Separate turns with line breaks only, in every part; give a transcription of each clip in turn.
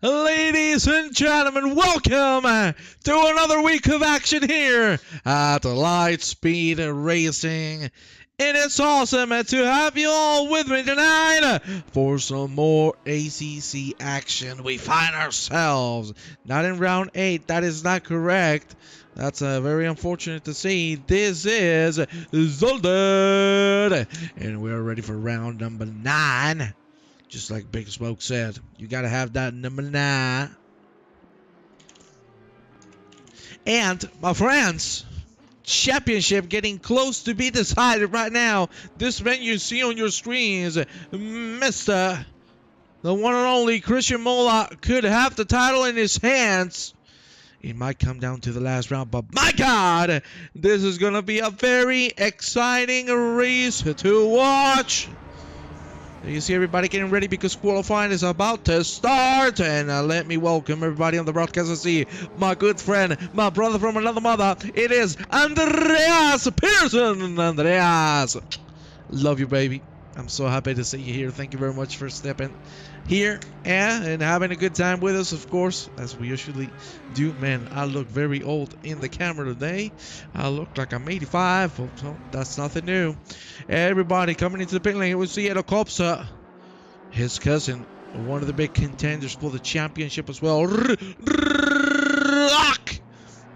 Ladies and gentlemen, welcome to another week of action here at Lightspeed Racing. It is awesome to have you all with me tonight for some more ACC action. We find ourselves not in round 8. That is not correct. That's very unfortunate to see. This is Zolder, and we're ready for round number 9. Just like Big Smoke said, you gotta have that number 9. And my friends, championship getting close to be decided right now. This man you see on your screens, Mr. the one and only Christian Mola, could have the title in his hands. It might come down to the last round, but my God, this is gonna be a very exciting race to watch. You see everybody getting ready because qualifying is about to start. And let me welcome everybody on the broadcast. I see my good friend, my brother from another mother. It is Andreas Pearson. Andreas, love you, baby. I'm so happy to see you here. Thank you very much for stepping here and having a good time with us, of course, as we usually do. Man, I look very old in the camera today. I look like I'm 85, so that's nothing new. Everybody coming into the pit lane. We see Edo Kopsa, his cousin, one of the big contenders for the championship as well.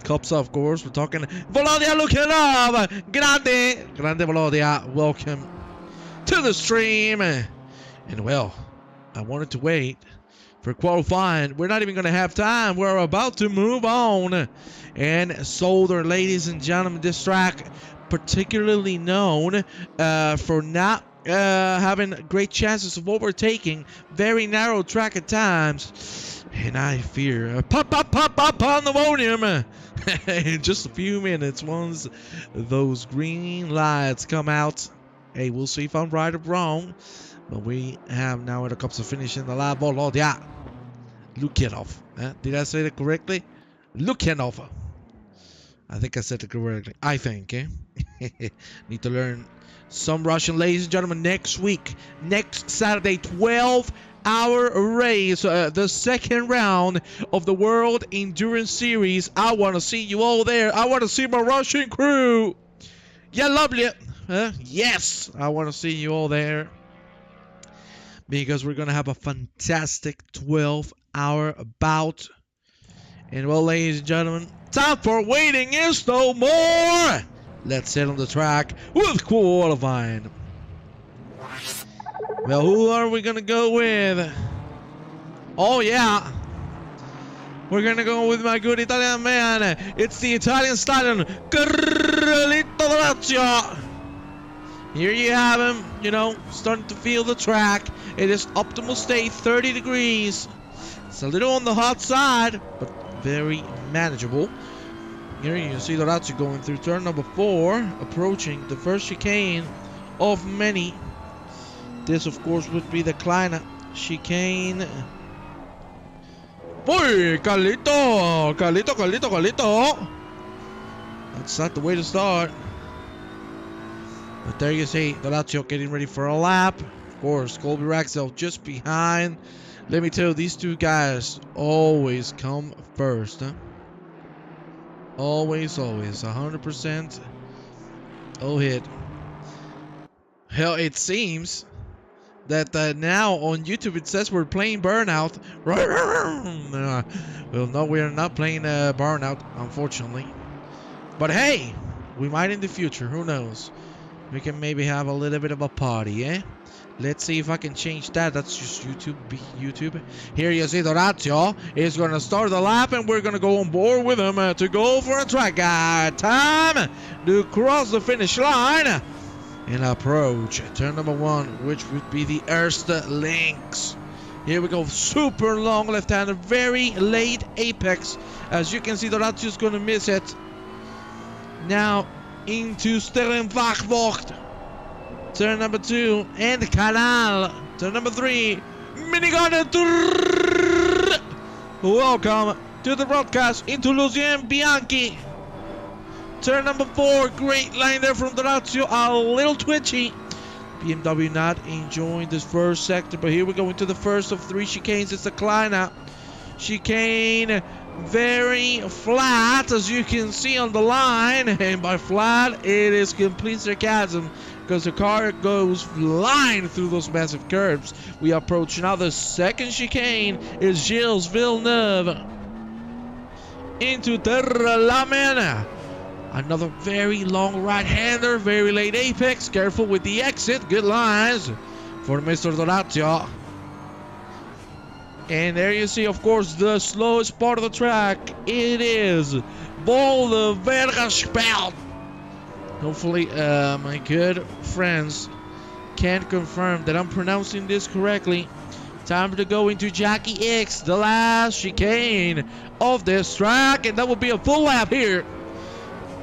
Kopsa, of course. We're talking Volodya Lukinov. Grande Volodya. Welcome to the stream. And well, I wanted to wait for qualifying. We're not even going to have time. We're about to move on. And Zolder, ladies and gentlemen, this track particularly known for not having great chances of overtaking. Very narrow track at times. And I fear pop on the volume in just a few minutes once those green lights come out. Hey, we'll see if I'm right or wrong. But we have now at a cups of finish in the lab. Volodya Lukinov. Did I say that correctly? Lukinov. I think I said it correctly. I think. Need to learn some Russian, ladies and gentlemen. Next week, next Saturday, 12-hour race. The second round of the World Endurance Series. I want to see you all there. I want to see my Russian crew. Yeah, lovely. Yes, I want to see you all there. Because we're going to have a fantastic 12-hour bout. And well, ladies and gentlemen, time for waiting is no more. Let's head on the track with qualifying. Well, who are we going to go with? Oh, yeah. We're going to go with my good Italian man. It's the Italian stallion, Carlito Lazio. Here you have him, you know, starting to feel the track. It is optimal state, 30 degrees. It's a little on the hot side, but very manageable. Here you see Lazio going through turn number 4, approaching the first chicane of many. This, of course, would be the Kleine chicane. Boy, Carlito. That's not the way to start. But there you see the Lazio getting ready for a lap. Of course, Colby Raxel just behind. Let me tell you, these two guys always come first. Always, 100%. Oh, hit. Hell, it seems that now on YouTube it says we're playing Burnout. Well, no, we're not playing Burnout, unfortunately. But hey, we might in the future. Who knows? We can maybe have a little bit of a party, eh? Let's see if I can change that. That's just YouTube. Here you see the Lazio is going to start the lap, and we're going to go on board with him to go for a track. Time to cross the finish line and approach turn number 1, which would be the Erste Links. Here we go. Super long left-hander, very late apex. As you can see, the Lazio is going to miss it. Now into Sterrenwachtbocht. Turn number 2 and Canal. Turn number 3. Minigun. Welcome to the broadcast into Lucien Bianchi. Turn number 4. Great line there from the Lazio. A little twitchy. BMW not enjoying this first sector, but here we go into the first of 3 chicanes. It's the Kleine. chicane. Very flat, as you can see on the line, and by flat it is complete sarcasm because the car goes flying through those massive curves. We approach now the second chicane. Is Gilles Villeneuve into Terra Lamena. Another very long right-hander, very late apex. Careful with the exit. Good lines for Mr. Doratio. And there you see, of course, the slowest part of the track. It is Bolvergerspelt. Hopefully, my good friends can confirm that I'm pronouncing this correctly. Time to go into Jackie X, the last chicane of this track. And that will be a full lap here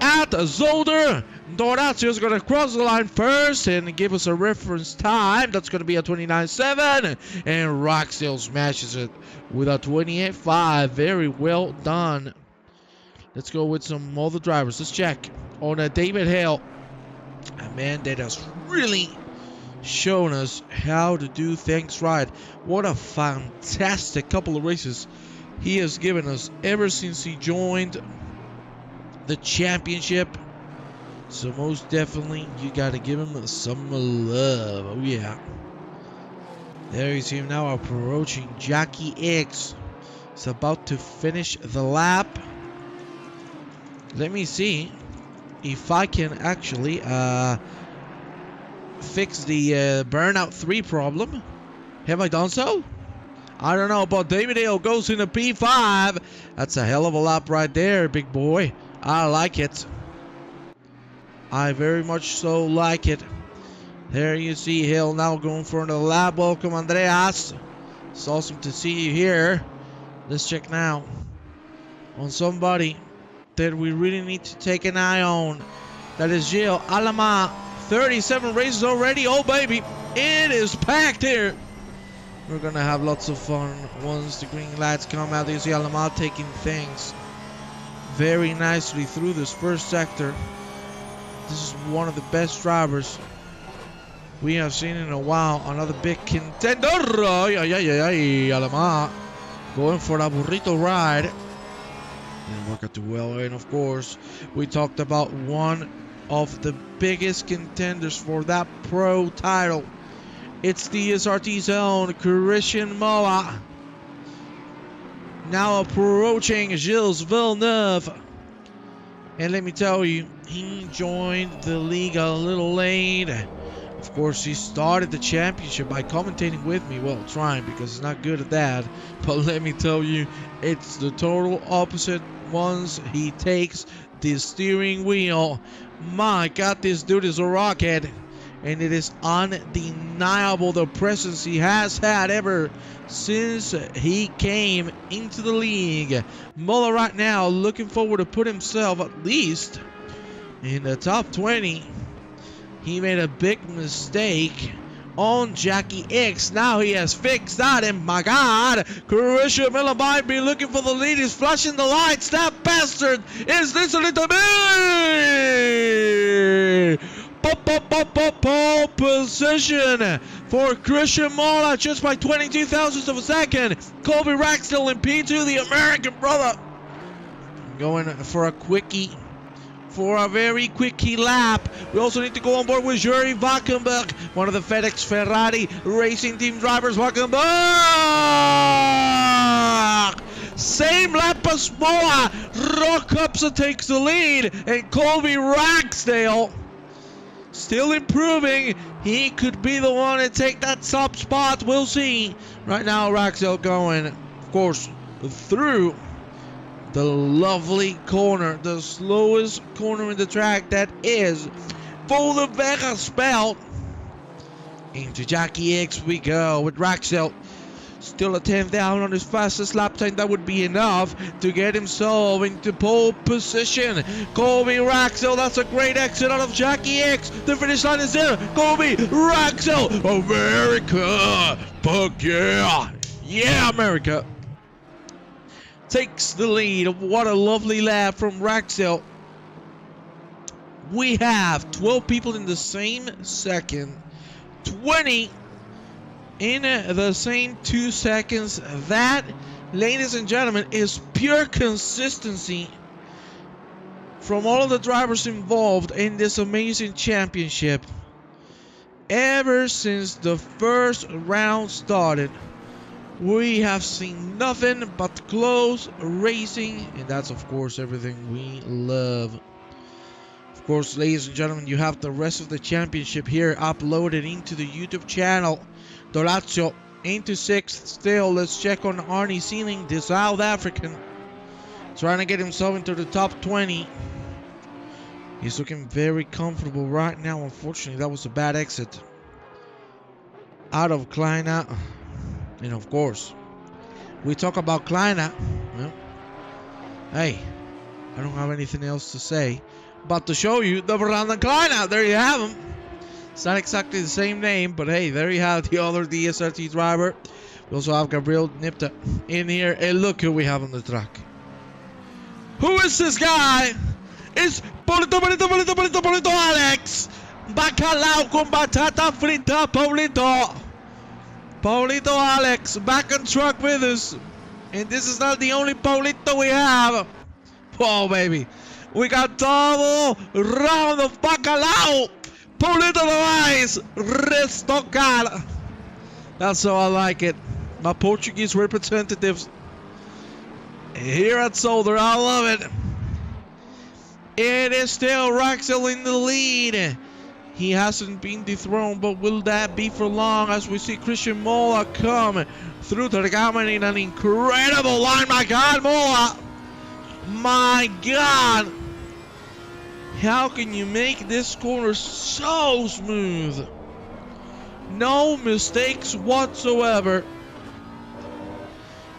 at Zolder. Doratio is going to cross the line first and give us a reference time. That's going to be a 29.7. And Roxdale smashes it with a 28.5. Very well done. Let's go with some other drivers. Let's check on David Hale. A man that has really shown us how to do things right. What a fantastic couple of races he has given us ever since he joined the championship. So most definitely, you got to give him some love. Oh, yeah. There you see him now approaching Jackie X. He's about to finish the lap. Let me see if I can actually fix the burnout 3 problem. Have I done so? I don't know, but David Hale goes into P5. That's a hell of a lap right there, big boy. I like it. I very much so like it. There you see Hill now going for another lap. Welcome, Andreas. It's awesome to see you here. Let's check now on somebody that we really need to take an eye on. That is Gilles Alama. 37 races already. Oh, baby. It is packed here. We're going to have lots of fun once the green lights come out. You see Alama taking things very nicely through this first sector. This is one of the best drivers we have seen in a while. Another big contender. Alama going for a burrito ride. Didn't work out too well. And of course, we talked about one of the biggest contenders for that pro title. It's the SRT's own Christian Moa. Now approaching Gilles Villeneuve. And let me tell you, he joined the league a little late. Of course, he started the championship by commentating with me. Well, trying, because he's not good at that. But let me tell you, it's the total opposite once he takes the steering wheel. My God, this dude is a rocket. And it is undeniable the presence he has had ever since he came into the league. Muller right now looking forward to put himself at least in the top 20. He made a big mistake on Jackie X. Now he has fixed that, and my God, Christian Miller might be looking for the lead. He's flashing the lights. That bastard is listening to me. Pole position for Christian Mola just by 22 thousandths of a second. Colby Raxdale in P2, the American brother, going for a quickie, for a very quickie lap. We also need to go on board with Yuri Valkenburg, one of the FedEx Ferrari racing team drivers. Valkenburg! Same lap as Mola. Rockupsa takes the lead, and Colby Raxdale still improving. He could be the one to take that top spot. We'll see. Right now, Raxdale going, of course, through the lovely corner, the slowest corner in the track, that is Bolvergerspelt. Into Jackie X we go with Raxdale. Still a 10th down on his fastest lap time. That would be enough to get himself into pole position. Colby Raxdale, that's a great exit out of Jackie X. The finish line is there. Colby Raxdale, America. Fuck yeah. Yeah, America. Takes the lead. What a lovely lap from Raxdale. We have 12 people in the same second. 20 in the same 2 seconds. That ladies and gentlemen, is pure consistency from all of the drivers involved in this amazing championship. Ever since the first round started, we have seen nothing but close racing, and that's of course everything we love. Of course, ladies and gentlemen, you have the rest of the championship here uploaded into the YouTube channel. Dorazio into 6th still. Let's check on Arnie Sealing, the South African, trying to get himself into the top 20. He's looking very comfortable right now. Unfortunately, that was a bad exit out of Kleina. And of course, we talk about Kleina. Well, hey, I don't have anything else to say but to show you the Brandon Kleina. There you have him. It's not exactly the same name, but hey, there you have the other DSRT driver. We also have Gabriel Nipta in here. And look who we have on the track. Who is this guy? It's Paulito Alex. Bacalao con batata frita, Paulito. Paulito Alex back on track with us. And this is not the only Paulito we have. Oh, baby. We got double round of bacalao. Paulito Novaes, restocar. That's how I like it. My Portuguese representatives here at Zolder. I love it. It is still Raxel in the lead. He hasn't been dethroned, but will that be for long as we see Christian Mola come through to the government in an incredible line? My God, Mola. My God. How can you make this corner so smooth? No mistakes whatsoever.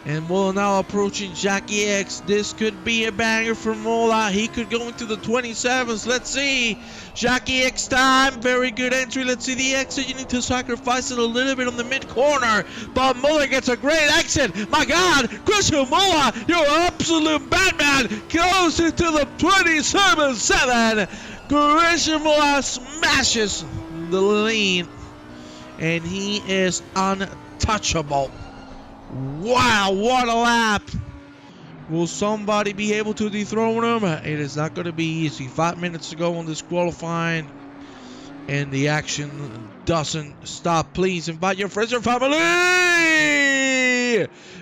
And Mola now approaching Jackie X. This could be a banger for Mola. He could go into the 27s. Let's see. Jackie X time. Very good entry. Let's see the exit. You need to sacrifice it a little bit on the mid corner. But Mola gets a great exit. My God. Christian Mola, you're an absolute Batman. Goes into the 27-7. Christian Mola smashes the lead. And he is untouchable. Wow, what a lap. Will somebody be able to dethrone him? It is not going to be easy. 5 minutes to go on this qualifying. And the action doesn't stop. Please invite your friends and family.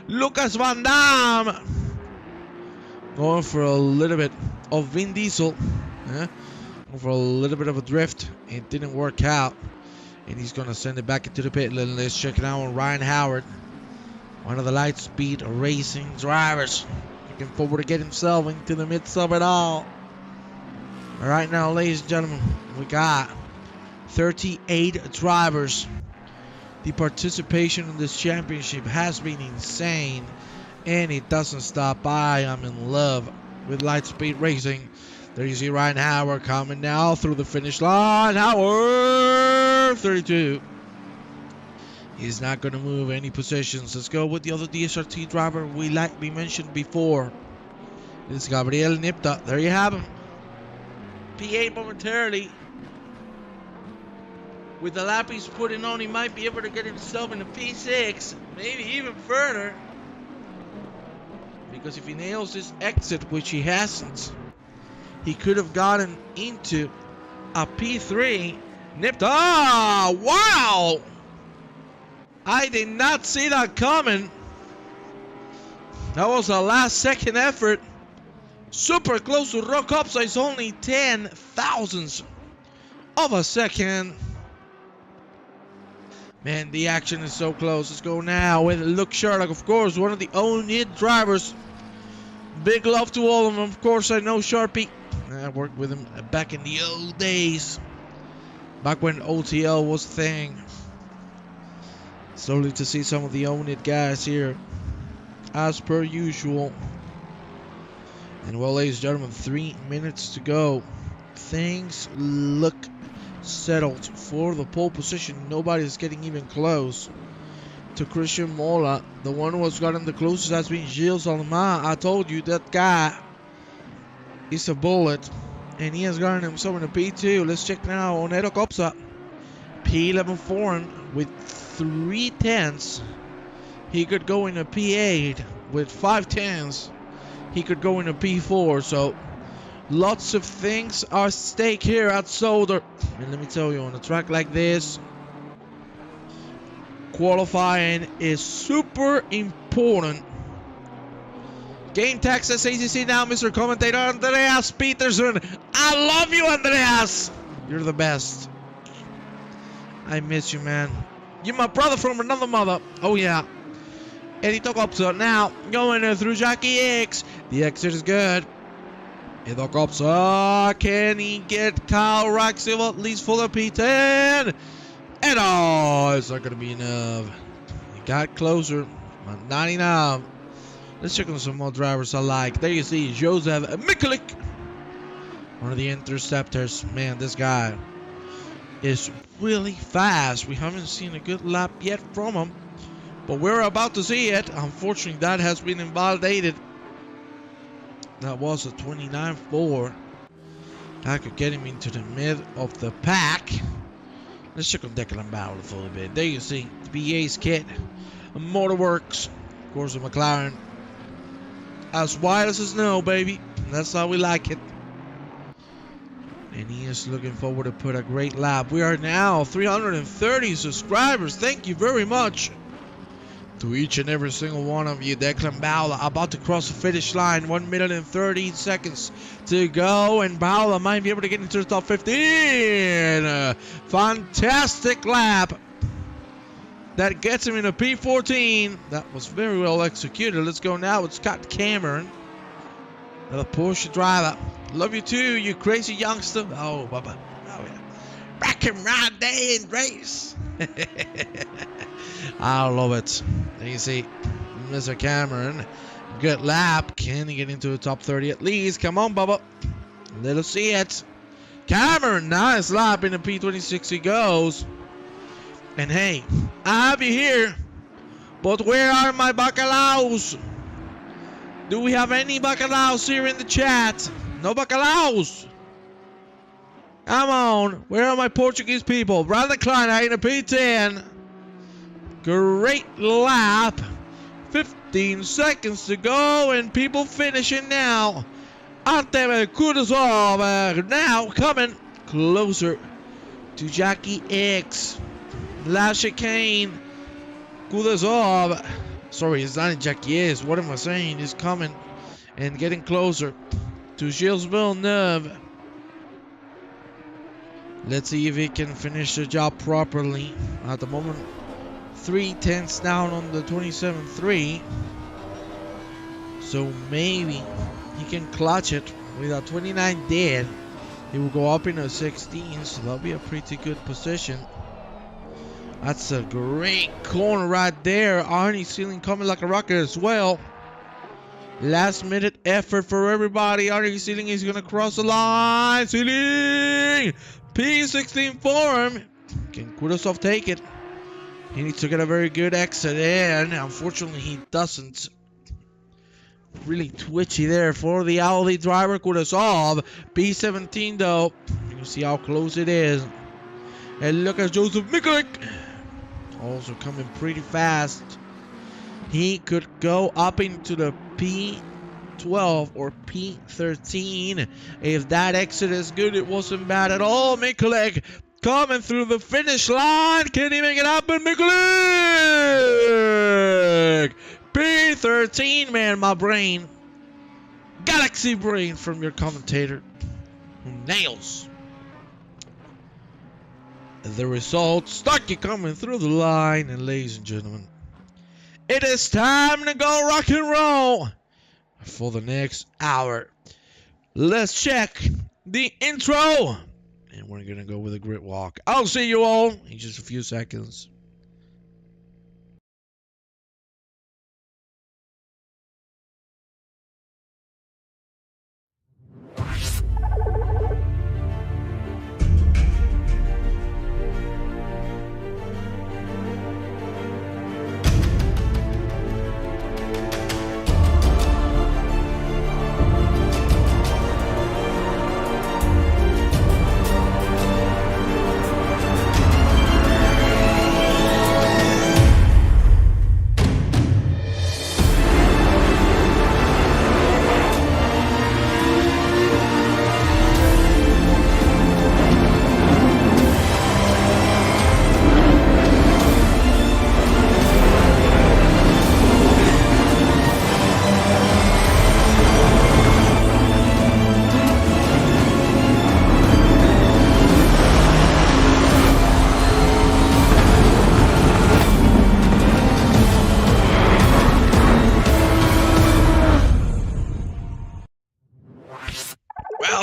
Lucas Van Dam. Going for a little bit of Vin Diesel. Going for a little bit of a drift. It didn't work out. And he's going to send it back into the pit. Let's check it out on Ryan Howard. One of the Lightspeed Racing drivers. Looking forward to get himself into the midst of it all. All right, now, ladies and gentlemen, we got 38 drivers. The participation in this championship has been insane. And it doesn't stop. I am in love with Lightspeed Racing. There you see Ryan Howard coming now through the finish line. Howard, 32. He's not going to move any positions. Let's go with the other DSRT driver we mentioned before. It's Gabriel Nipta. There you have him. P8 momentarily. With the lap he's putting on, he might be able to get himself in the P6. Maybe even further. Because if he nails this exit, which he hasn't, he could have gotten into a P3. Nipta. Ah, wow! I did not see that coming. That was a last second effort. Super close to rock upsides, only 10 thousandths of a second. Man, the action is so close. Let's go now with Luke Sherlock, of course, one of the own-it drivers. Big love to all of them. Of course, I know Sharpie. I worked with him back in the old days. Back when OTL was a thing. Slowly to see some of the own-it guys here, as per usual. And well, ladies and gentlemen, 3 minutes to go. Things look settled for the pole position. Nobody's getting even close to Christian Mola. The one who has gotten the closest has been Gilles Alma. I told you that guy is a bullet, and he has gotten himself in a P2. Let's check now on Edo Kopsa. P11 foreign with 3 tenths. He could go in a P8 with 5/10s, he could go into P4. So lots of things are at stake here at Zolder. And let me tell you, on a track like this, qualifying is super important. Game Texas ACC now, Mr. Commentator Andreas Peterson. I love you, Andreas. You're the best. I miss you, man. You're my brother from another mother. Oh, yeah. Edito Kopsa now going through Jackie X. The exit is good. Edito Kopsa. Can he get Kyle Raxil at least for the P10? And oh, it's not going to be enough. He got closer. 99. Let's check on some more drivers I like. There you see Joseph Mikulik, one of the interceptors. Man, this guy is really fast. We haven't seen a good lap yet from him, but we're about to see it. Unfortunately, that has been invalidated. That was a 29.4. That could get him into the mid of the pack. Let's check on Declan Bauer for a little bit. There you see BA's kit, Motorworks, of course, a McLaren. As white as the snow, baby. That's how we like it. And he is looking forward to put a great lap. We are now 330 subscribers. Thank you very much to each and every single one of you. Declan Bauer about to cross the finish line. 1 minute and 13 seconds to go. And Bauer might be able to get into the top 15. Fantastic lap. That gets him in a P14. That was very well executed. Let's go now with Scott Cameron, another Porsche driver. Love you too, you crazy youngster. Oh, Bubba. Oh, yeah. Back and ride day and race. I love it. There you see Mr. Cameron. Good lap. Can he get into the top 30 at least? Come on, Bubba. Let us see it. Cameron, nice lap in the P26 he goes. And hey, I have you here, but where are my bacalaos? Do we have any bacalaos here in the chat? No bacalaos. Come on, where are my Portuguese people? Brandon Klein in a P10. Great lap. 15 seconds to go and people finishing now. Artem Kudasov now coming closer to Jackie X. Last chicane, Kudasov. Sorry, it's not Jackie X. What am I saying? He's coming and getting closer to Gilles Villeneuve. Let's see if he can finish the job properly. At the moment, 3/10 down on the 27.3. So maybe he can clutch it with a 29 dead. He will go up in a 16, so that'll be a pretty good position. That's a great corner right there. Arnie Sealing coming like a rocket as well. Last minute effort for everybody. Arnie Sealing is going to cross the line. Sealing! P16 for him. Can Kudasov take it? He needs to get a very good exit in. Unfortunately, he doesn't. Really twitchy there for the Audi driver, Kudasov. P17 though. You can see how close it is. And look at Joseph Mikulik. Also coming pretty fast. He could go up into the P12 or P13. If that exit is good, it wasn't bad at all. Mikulik coming through the finish line. Can he make it happen? Mikulik! P13, man, my brain. Galaxy brain from your commentator. Who nails the results. Stucky coming through the line. And ladies and gentlemen, it is time to go rock and roll for the next hour. Let's check the intro. And we're going to go with a grid walk. I'll see you all in just a few seconds.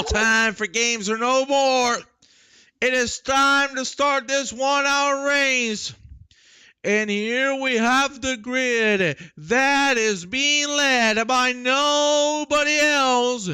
now time for games or no more. It is time to start this 1 hour race. And here we have the grid that is being led by nobody else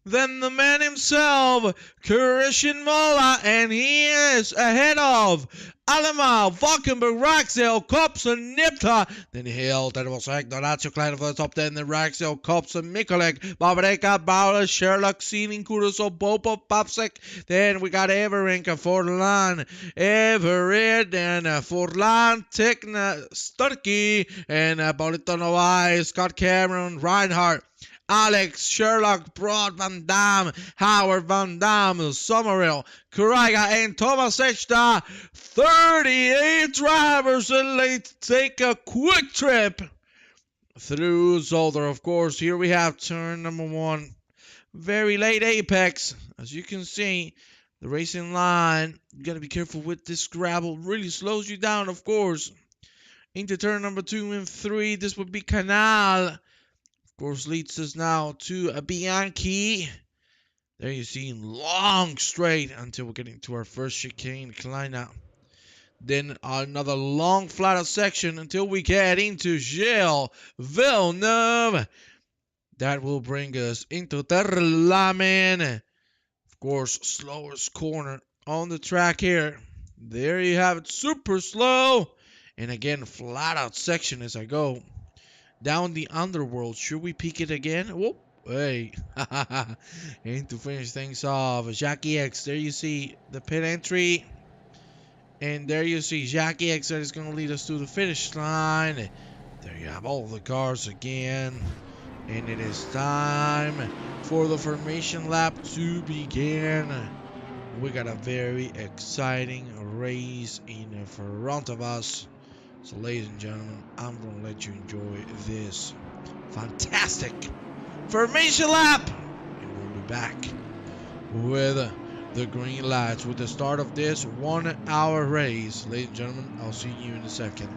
than the man himself, Christian Mola, and he is ahead of Allemaal, Valkenburg, Raxel, Kopsen, Nipta. Then Hill, that was Ignoratio Klein for the top 10, then Raxel, Kopsen, Mikolek, Babareka, Bauer, Sherlock, Sealing, Kuroso, Popo, Papsek. Then we got Everink, Forlan, Everett, and Forlan, Tekna, Sturkey, and Paulito Novai, Scott Cameron, Reinhardt, Alex, Sherlock, Broad, Van Damme, Howard, Van Damme, Somerville, Kariga, and Thomas Echta. 38 drivers, and let's take a quick trip through Zolder. Of course, here we have turn number 1. Very late apex. As you can see, the racing line, you got to be careful with this gravel. Really slows you down, of course. Into turn number 2 and 3, this would be Canal. Of course, leads us now to a Bianchi. There you see long straight until we're getting to our first chicane climb out. Then another long flat out section until we get into Gilles Villeneuve. That will bring us into Terlamen. Of course, slowest corner on the track here. There you have it, super slow. And again, flat out section as I go down the underworld. Should we peek it again? Whoop. Hey. And to finish things off, Jackie X. There you see the pit entry. And there you see Jackie X that is going to lead us to the finish line. There you have all the cars again. And it is time for the formation lap to begin. We got a very exciting race in front of us. So ladies and gentlemen, I'm going to let you enjoy this fantastic formation lap. And we'll be back with the green lights with the start of this 1 hour race. Ladies and gentlemen, I'll see you in a second.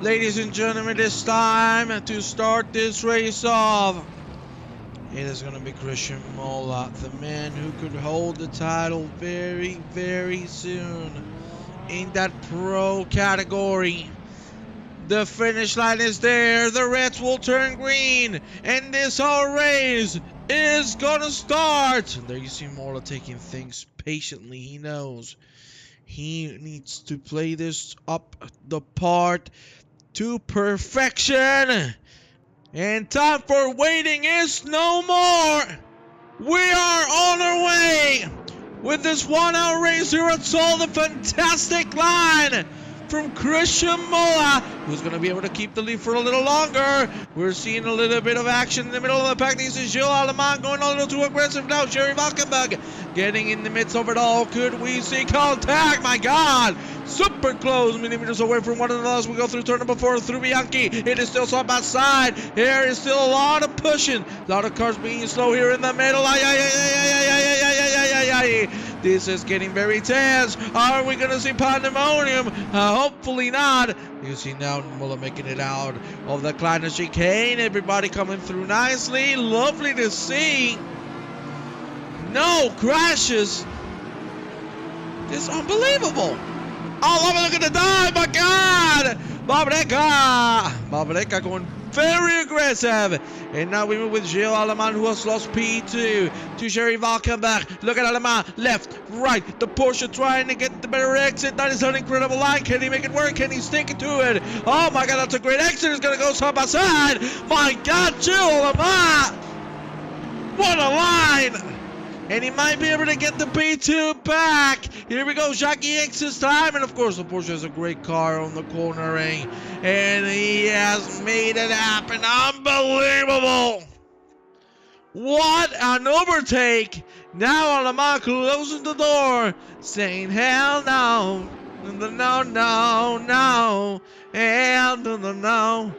Ladies and gentlemen, it's time to start this race off. It is going to be Christian Mola, the man who could hold the title very, very soon in that pro category. The finish line is there. The reds will turn green, and this whole race is going to start. And there you see Mola taking things patiently. He knows he needs to play this up the part to perfection. And time for waiting is no more. We are on our way with this 1 hour race here at Zolder. The fantastic line from Christian Mola, who's going to be able to keep the lead for a little longer. We're seeing a little bit of action in the middle of the pack. This is Gilles Allemand going a little too aggressive now. Jerry Valkenburg getting in the midst of it all. Could we see contact? My God! Super close, millimeters away from one another as we go through turn number 4 through Bianchi. It is still side by side. There is still a lot of pushing. A lot of cars being slow here in the middle. This is getting very tense. Are we going to see pandemonium? Hopefully not. You see now Muller making it out of the Kleiner chicane. Everybody coming through nicely. Lovely to see. No crashes. It's unbelievable. Oh, look at the dive. My God. Babreka going very aggressive. And now we move with Gilles Allemand, who has lost P2 to Sherry Valkenberg. Look at Allemand, left, right. The Porsche trying to get the better exit. That is an incredible line. Can he make it work? Can he stick it to it? Oh my God, that's a great exit. It's going to go side by side. My God, Gilles Allemand. What a line. And he might be able to get the P2 back. Here we go, Jackie X this time. And of course, the Porsche has a great car on the cornering. And he has made it happen. Unbelievable. What an overtake. Now Allemand closes the door, saying, hell no. No, no, no. Hell no.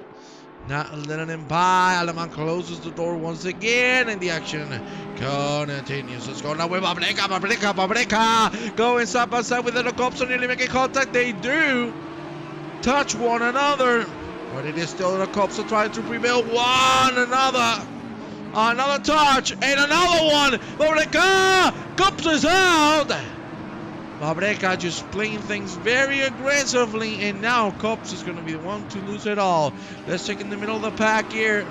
Not letting him by. Allemand closes the door once again, and the action continues. Let's go now with Babreka. Going side by side with the cops, nearly making contact. They do touch one another, but it is still the cops are trying to prevail one another. Another touch, and another one. Babreka, cops is out. Babreka just playing things very aggressively, and now Kops is going to be the one to lose it all. Let's check in the middle of the pack here.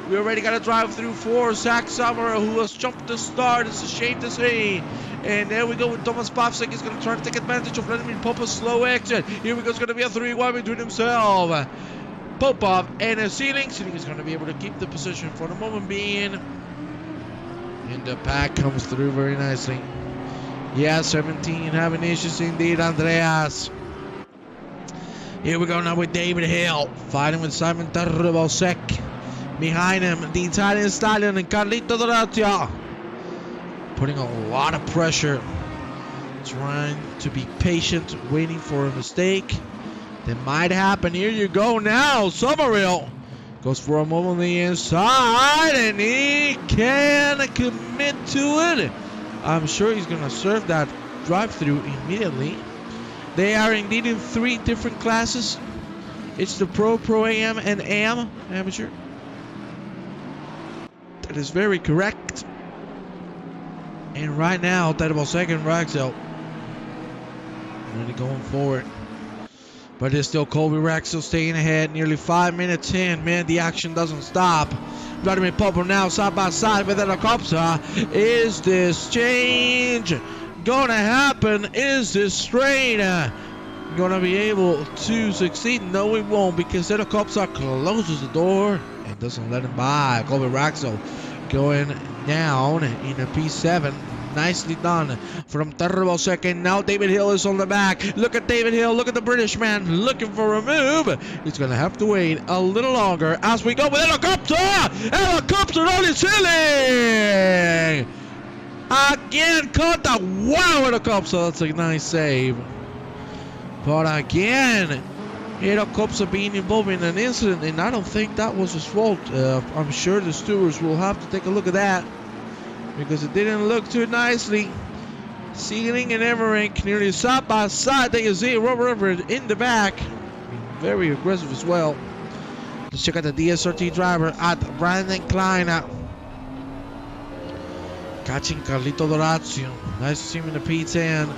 We already got a drive through for Zach Summer, who has jumped the start. It's a shame to see. And there we go with Thomas Pavsek. He's going to try to take advantage of letting him pop a slow exit. Here we go. It's going to be a 3-1 between himself, Popov, and a Sealing. Sealing is going to be able to keep the position for the moment being. And the pack comes through very nicely. Yeah, 17 having issues indeed, Andreas. Here we go now with David Hill, fighting with Simon Terrebosek. Behind him, the Italian stallion and Carlito Dorazio. Putting a lot of pressure. Trying to be patient, waiting for a mistake that might happen. Here you go now, Somerville. Goes for a moment on the inside, and he can commit to it. I'm sure he's going to serve that drive-through immediately. They are indeed in 3 different classes. It's the Pro, Pro-Am, and Am, Amateur. That is very correct. And right now, Terrible second Raxel. Really going forward. But it's still Colby Raxel staying ahead. Nearly 5 minutes in. Man, the action doesn't stop. Vladimir Popov now side by side with Elakopsa. Is this change gonna happen? Is this straight gonna be able to succeed? No, it won't, because Elakopsa closes the door and doesn't let him by. Colby Raxel going down in a P7. Nicely done from Terrebosek, and now David Hill is on the back. Look at David Hill. Look at the British man looking for a move. He's going to have to wait a little longer as we go with Helicopter. Helicopter on his ceiling. Again, caught that. Wow, Helicopter. That's a nice save. But again, Helicopter being involved in an incident, and I don't think that was his fault. I'm sure the stewards will have to take a look at that, because it didn't look too nicely. Sealing and Emmerich nearly side by side. There you see Robert Everett in the back. Very aggressive as well. Let's check out the DSRT driver at Brandon Kleiner. Catching Carlito Dorazio. Nice to see him in the P10.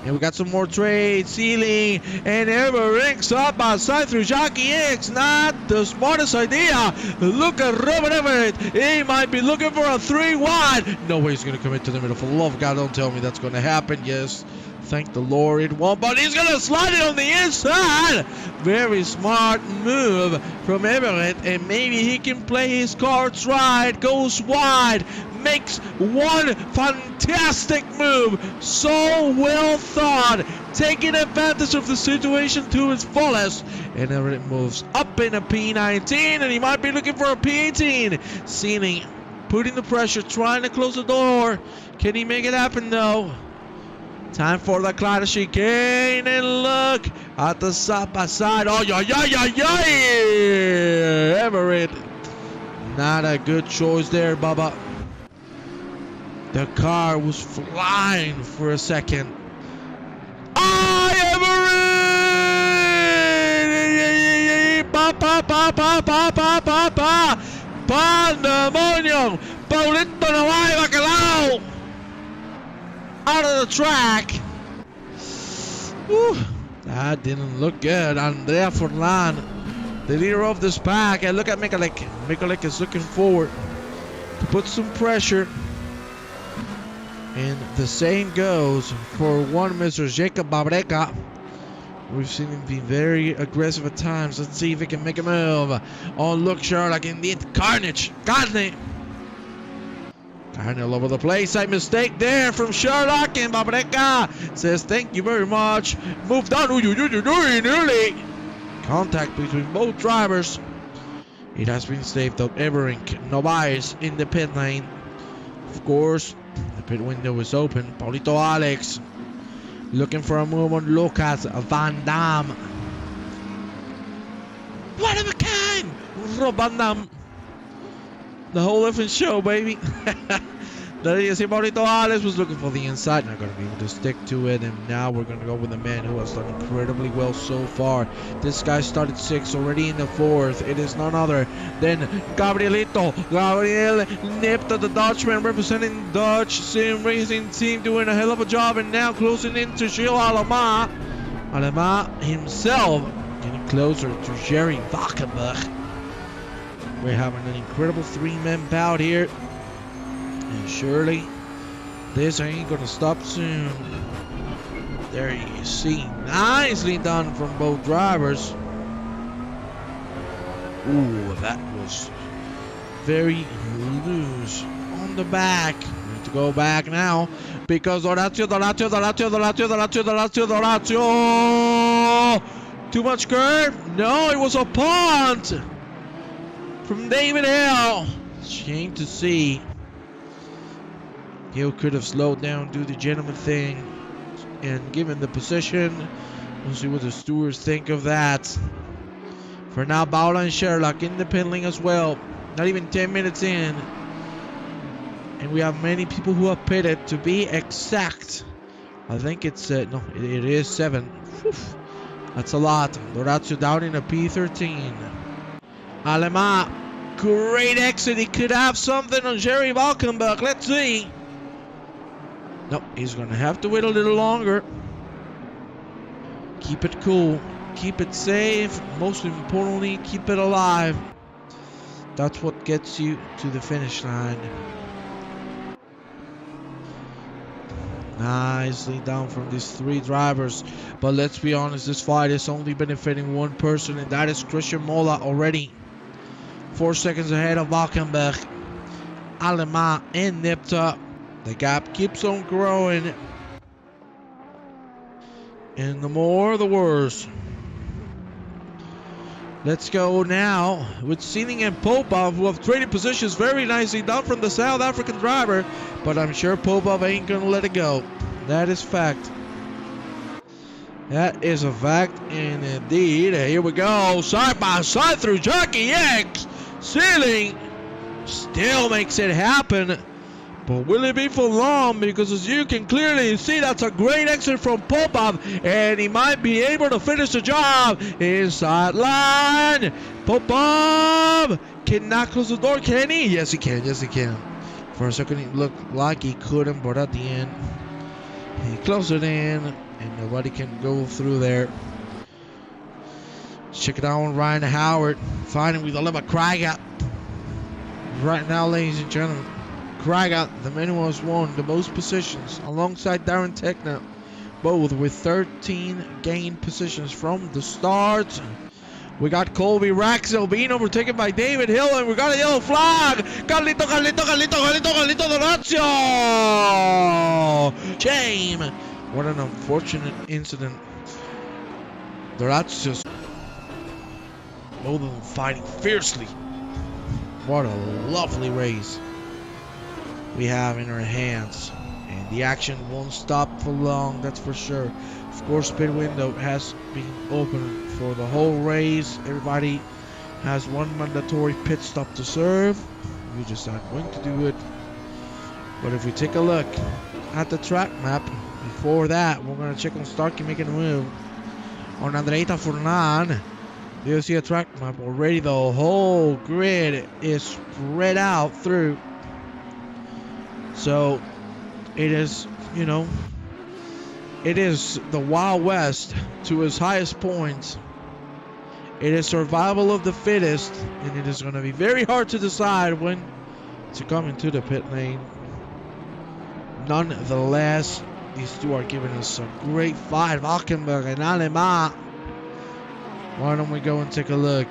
And we got some more trades. Sealing and Everett side by side through Jockey X. Not the smartest idea. Look at Robert Everett. He might be looking for a 3-wide. No way he's going to commit to the middle. For the love of God, don't tell me that's going to happen. Yes, thank the Lord it won't. But he's going to slide it on the inside. Very smart move from Everett. And maybe he can play his cards right. Goes wide. Makes one fantastic move. So well thought. Taking advantage of the situation to its fullest. And Everett moves up in a P19. And he might be looking for a P18. Sealing, putting the pressure, trying to close the door. Can he make it happen? No. Time for the Kleiner chicane. And look at the side by side. Oh, yeah. Everett. Not a good choice there, Bubba. The car was flying for a second. I am pa pa pa pa pa pa pa pa Pandemonium! Paulito Nawai Bacalao! Out of the track! Whew, that didn't look good. Andrea Forlan, the leader of this pack. And look at Mikulek. Mikulek is looking forward to put some pressure. And the same goes for one Mr. Jacob Babreka. We've seen him be very aggressive at times. Let's see if he can make a move. Oh, look, Sherlock, indeed. Carnage. Carnage all over the place. A mistake there from Sherlock, and Babreka says thank you very much. Moved on. Nearly. Contact between both drivers. It has been saved out. Everink Novaes in the pit lane. Of course, the pit window is open. Paulito Alex looking for a move on Lucas Van Dam. One of a kind! Rob Van Dam. The whole effing show, baby. There you see, Paulito Alex was looking for the inside. Not going to be able to stick to it. And now we're going to go with a man who has done incredibly well so far. This guy started 6th, already in the 4th. It is none other than Gabrielito. Gabriel Nipta, the Dutchman, representing Dutch Sim Racing Team, doing a hell of a job. And now closing in to Gilles Alema. Alema himself getting closer to Jerry Valkenburg. We're having an incredible 3-man bout here. And surely this ain't gonna stop soon. There you see, nicely done from both drivers. Ooh, that was very loose on the back. We need to go back now because Doratio. Too much curve? No, it was a punt from David Hill. Shame to see. Hill could have slowed down, do the gentleman thing, and given the position. We'll see what the stewards think of that. For now, Baula and Sherlock in the pit lane as well. Not even 10 minutes in. And we have many people who have pitted. To be exact, I think it's, no, it is 7. Whew. That's a lot. Dorazio down in a P13. Alema, great exit. He could have something on Jerry Valkenburg. Let's see. Nope, he's going to have to wait a little longer. Keep it cool. Keep it safe. Most importantly, keep it alive. That's what gets you to the finish line. Nicely done from these 3 drivers. But let's be honest, this fight is only benefiting one person, and that is Christian Mola already. 4 seconds ahead of Valkenburg, Alema, and Nipta. The gap keeps on growing. And the more, the worse. Let's go now with Sealing and Popov, who have traded positions very nicely done from the South African driver. But I'm sure Popov ain't going to let it go. That is fact. That is a fact. And indeed, here we go. Side by side through Jackie X. Sealing still makes it happen. But will it be for long? Because as you can clearly see, that's a great exit from Popov, and he might be able to finish the job. Inside line. Popov cannot close the door, can he? Yes, he can. Yes, he can. For a second, it looked like he couldn't, but at the end, he closed it in, and nobody can go through there. Check it out on Ryan Howard, fighting with Oliver Krieger. Right now, ladies and gentlemen, Krieger, the man who has won the most positions, alongside Darren Techner, both with 13 gained positions from the start. We got Colby Raxel being overtaken by David Hill, and we got a yellow flag. Carlito Dorazio! Shame. What an unfortunate incident. Dorazio's both of them fighting fiercely. What a lovely race we have in our hands, and the action won't stop for long, that's for sure. Of course, pit window has been open for the whole race. Everybody has one mandatory pit stop to serve. We just aren't going to do it. But if we take a look at the track map, before that, we're going to check on Starkey making a move on Andreita Furlan. You see a track map already. The whole grid is spread out through. So it is, you know, it is the Wild West to its highest points. It is survival of the fittest, and it is going to be very hard to decide when to come into the pit lane. Nonetheless, these two are giving us a great fight. Valkenburg and Alema. Why don't we go and take a look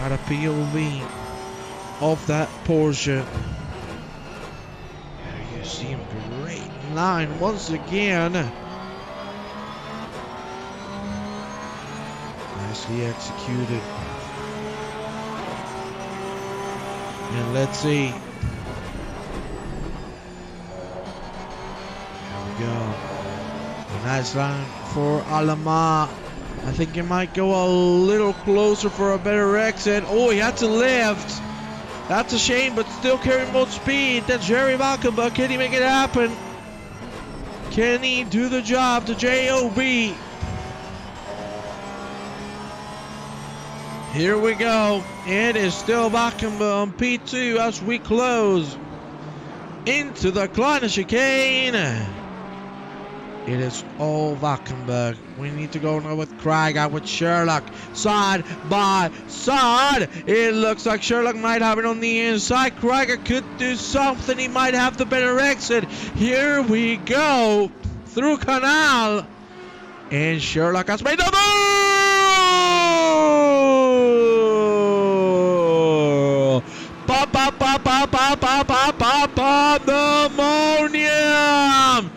at a POV of that Porsche. There you see him, great line once again. Nicely executed. And let's see. There we go. A nice line for Alema. I think he might go a little closer for a better exit. Oh, he had to lift. That's a shame, but still carrying more speed than Jerry Valkenburg. Can he make it happen? Can he do the job? The J.O.B. Here we go. It is still Valkenburg on P2 as we close into the Kleine Chicane. It is all Valkenburg. We need to go now with Krieger, with Sherlock, side by side. It looks like Sherlock might have it on the inside. Krieger could do something. He might have the better exit. Here we go through Canal, and Sherlock has made the move. Pandemonium.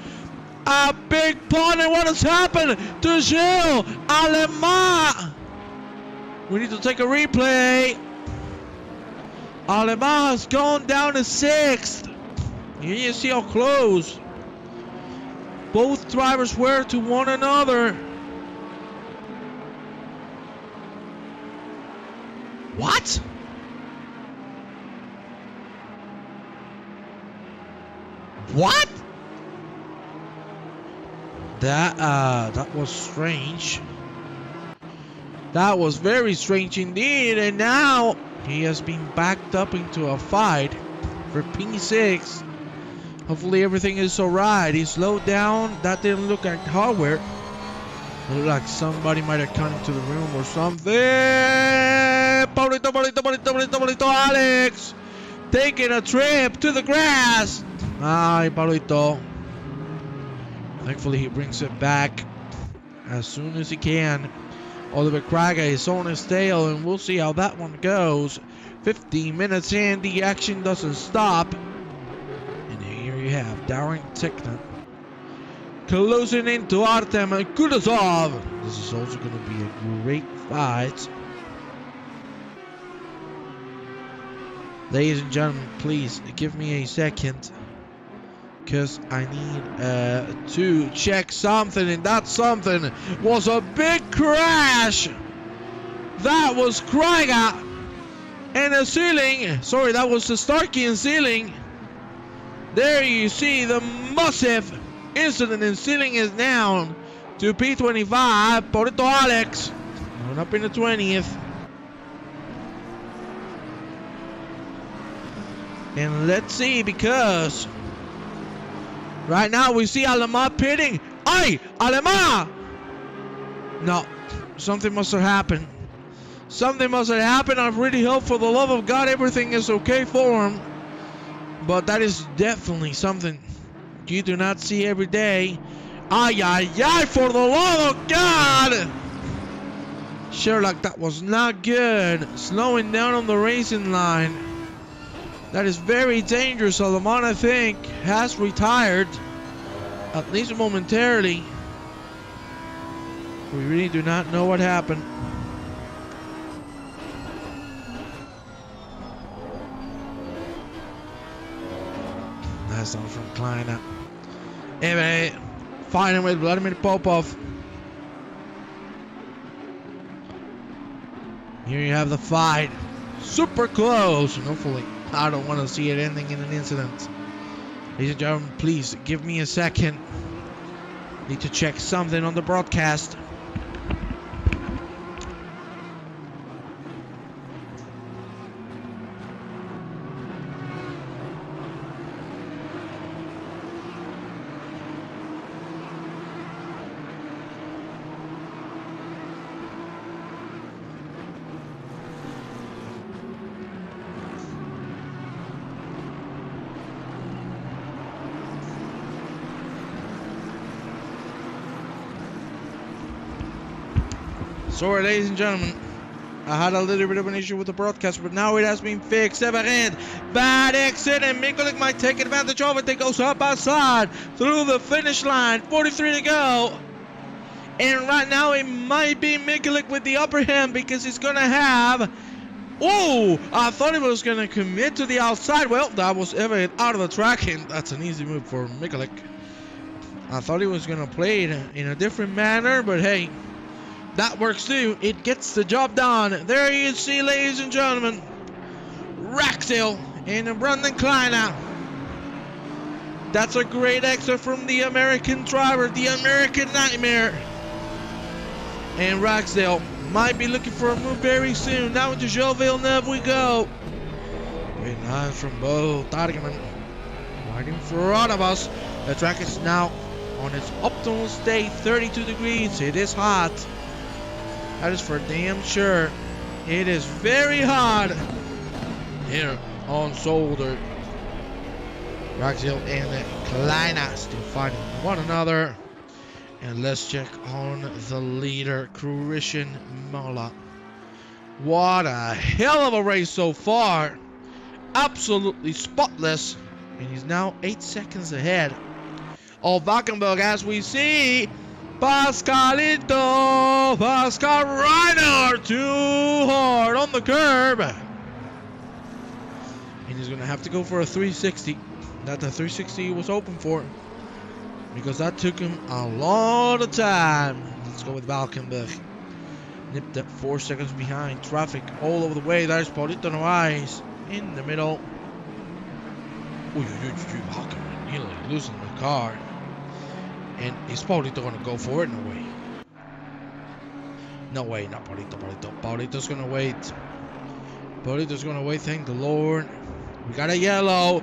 A big part in what has happened to Gilles Alema. We need to take a replay. Alema has gone down to 6th. Here you see how close both drivers were to one another. What? What? That was strange. That was very strange indeed. And now he has been backed up into a fight for P6. Hopefully everything is alright. He slowed down. That didn't look like hardware. It looked like somebody might have come into the room or something. Paulito, Alex. Taking a trip to the grass. Ay, Paulito. Thankfully, he brings it back as soon as he can. Oliver Krieger is on his tail, and we'll see how that one goes. 15 minutes in, the action doesn't stop. And here you have Darren Tickner closing into Artem Kudasov. This is also going to be a great fight. Ladies and gentlemen, please give me a second, because I need to check something, and that something was a big crash. That was Krieger and a ceiling. Sorry, that was the Starkey and ceiling. There you see the massive incident, and ceiling is down to P25. Porto Alex going up in the 20th. And let's see, because right now we see Alema pitting. Ay, Alema! No, something must have happened. Something must have happened. I really hope, for the love of God, everything is okay for him. But that is definitely something you do not see every day. Ay, ay, ay, for the love of God! Sherlock, that was not good. Slowing down on the racing line. That is very dangerous. Alema, I think, has retired, at least momentarily. We really do not know what happened. That's not from Kleine. Anyway, fighting with Vladimir Popov. Here you have the fight. Super close. And hopefully, I don't want to see it ending in an incident. Ladies and gentlemen, please give me a second. Need to check something on the broadcast. Sorry, ladies and gentlemen, I had a little bit of an issue with the broadcast, but now it has been fixed. Everhead, bad exit, and Mikalik might take advantage of it. They go side by side through the finish line. 43 to go. And right now it might be Mikalik with the upper hand because he's going to have... Oh, I thought he was going to commit to the outside. Well, that was Everhead out of the track, and that's an easy move for Mikalik. I thought he was going to play it in a different manner, but hey... That works too. It gets the job done. There you see, ladies and gentlemen, Raxdale and Brandon Kleiner. That's a great exit from the American driver, the American Nightmare. And Raxdale might be looking for a move very soon. Now into Joe Villeneuve we go. Great lines from Bo Targeman. Right in front of us. The track is now on its optimal state, 32 degrees. It is hot. That is for damn sure. It is very hot here on Zolder. Raxdale and Kleiner still fighting one another. And let's check on the leader, Christian Mola. What a hell of a race so far. Absolutely spotless. And he's now 8 seconds ahead of Valkenburg as we see. Pascal Reiner too hard on the curb. And he's going to have to go for a 360. That the 360 he was hoping for. Because that took him a lot of time. Let's go with Valkenburg. Nipped at 4 seconds behind. Traffic all over the way. There's Paulito Novaes in the middle. Valkenburg nearly losing the car. And is Paulito going to go for it? No way. No way, not Paulito. Paulito's going to wait. Paulito's going to wait, thank the Lord. We got a yellow.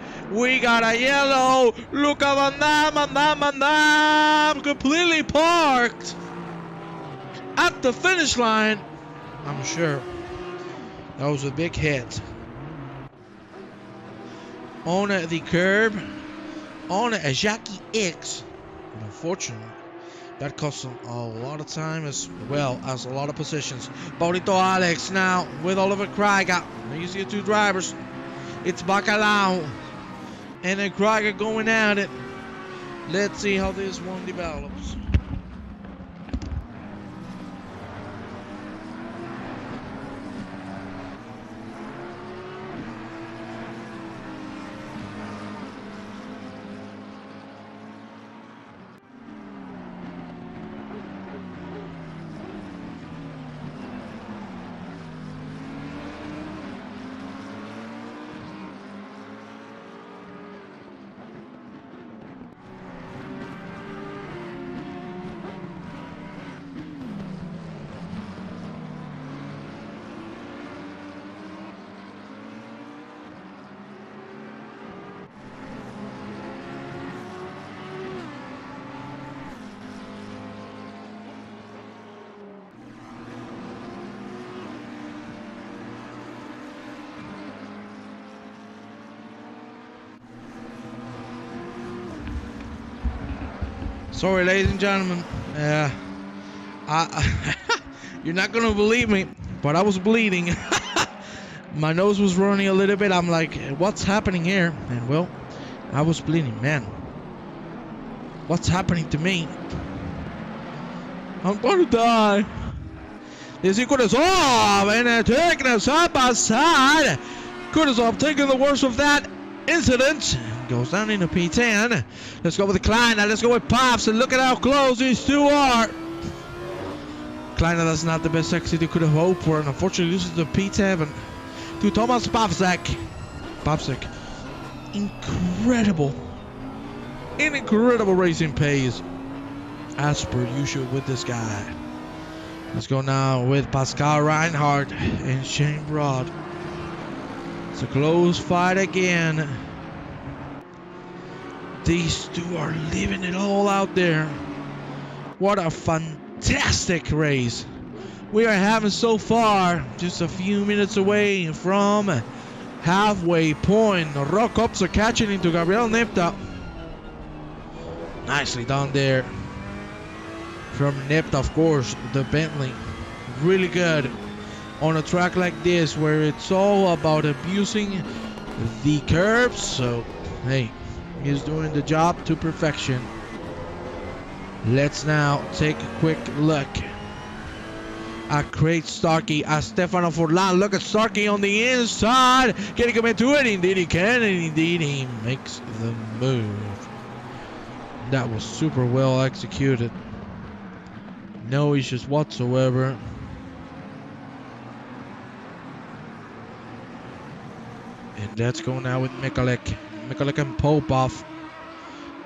Look at Van Damme. Completely parked at the finish line. I'm sure that was a big hit. On the curb. On a Jackie X. And unfortunately, that cost him a lot of time as well as a lot of positions. Paulito Alex now with Oliver Krieger. Now you see the two drivers. It's Bacalao and then Krieger going at it. Let's see how this one develops. Sorry, ladies and gentlemen. You're not gonna believe me, but I was bleeding. My nose was running a little bit. I'm like, what's happening here? And well, I was bleeding, man. What's happening to me? I'm gonna die. Is he Kutuzov and taking us side by side? Kutuzov taking the worst of that incident. Goes down into P10. Let's go with the Kleiner. Let's go with Pops. And look at how close these two are. Kleiner, that's not the best exit you could have hoped for. And unfortunately, this is the P7 to Thomas Popsek. Popsek. Incredible An incredible racing pace, as per usual with this guy. Let's go now with Pascal Reinhardt and Shane Broad. It's a close fight again. These two are leaving it all out there. What a fantastic race we are having so far. Just a few minutes away from halfway point. Rock ups are catching into Gabriel Nepta. Nicely done there from Nepta, of course. The Bentley, really good on a track like this where it's all about abusing the curbs. So hey, he's doing the job to perfection. Let's now take a quick look at Craig Starkey, at Stefano Forlan. Look at Starkey on the inside. Can he come into it? Indeed he can, and indeed he makes the move. That was super well executed. No issues whatsoever. And let's go now with Mikulek. Mikulek and Popov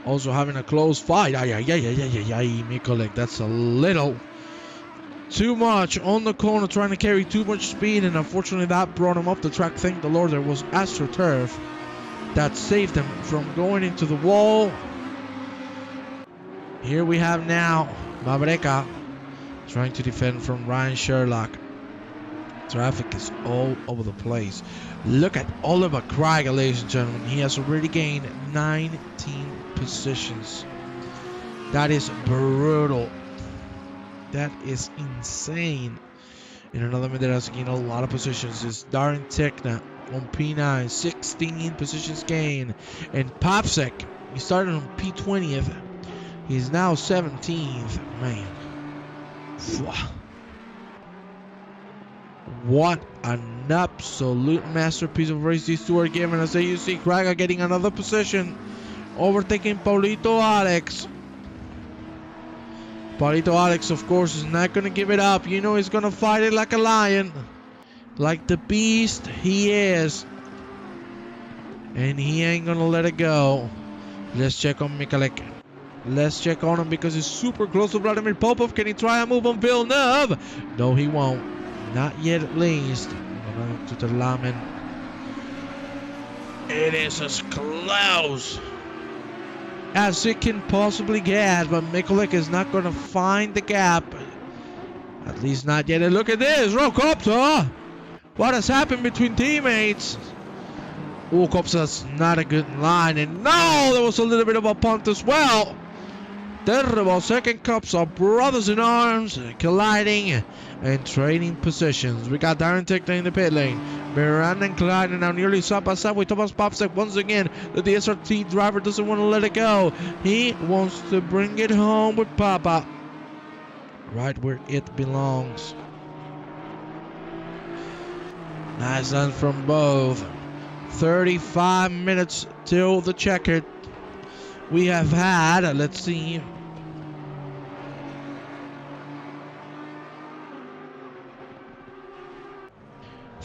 also having a close fight. Mikulek, that's a little too much on the corner, trying to carry too much speed, and unfortunately that brought him up the track. Thank the Lord there was AstroTurf that saved him from going into the wall. Here we have now Mabreka trying to defend from Ryan Sherlock. Traffic is all over the place. Look at Oliver Krieger, ladies and gentlemen. He has already gained 19 positions. That is brutal. That is insane. In another minute, has gained a lot of positions. Is Darren Tekna on P9, 16 positions gained. And Popsek, he started on P20th. He's now 17th. Man. What an absolute masterpiece of race these two are giving us. You see Krieger getting another position, overtaking Paulito Alex. Paulito Alex, of course, is not going to give it up. You know he's going to fight it like a lion, like the beast he is. And he ain't going to let it go. Let's check on Mikulek. Let's check on him because he's super close to Vladimir Popov. Can he try and move on Villeneuve? No, he won't. Not yet, at least. To the Lamin. It is as close as it can possibly get, but Mikulek is not going to find the gap. At least not yet. And look at this. Rokopsa. What has happened between teammates? Kopsa's not a good line. And no, there was a little bit of a punt as well. Terrible. Second cups are brothers in arms, colliding and trading positions. We got Darren Tekna in the pit lane. Miranda and Clyde are now nearly side by side with Thomas Popsek once again. The DSRT driver doesn't want to let it go. He wants to bring it home with Papa, right where it belongs. Nice run from both. 35 minutes till the checkered. We have had, let's see,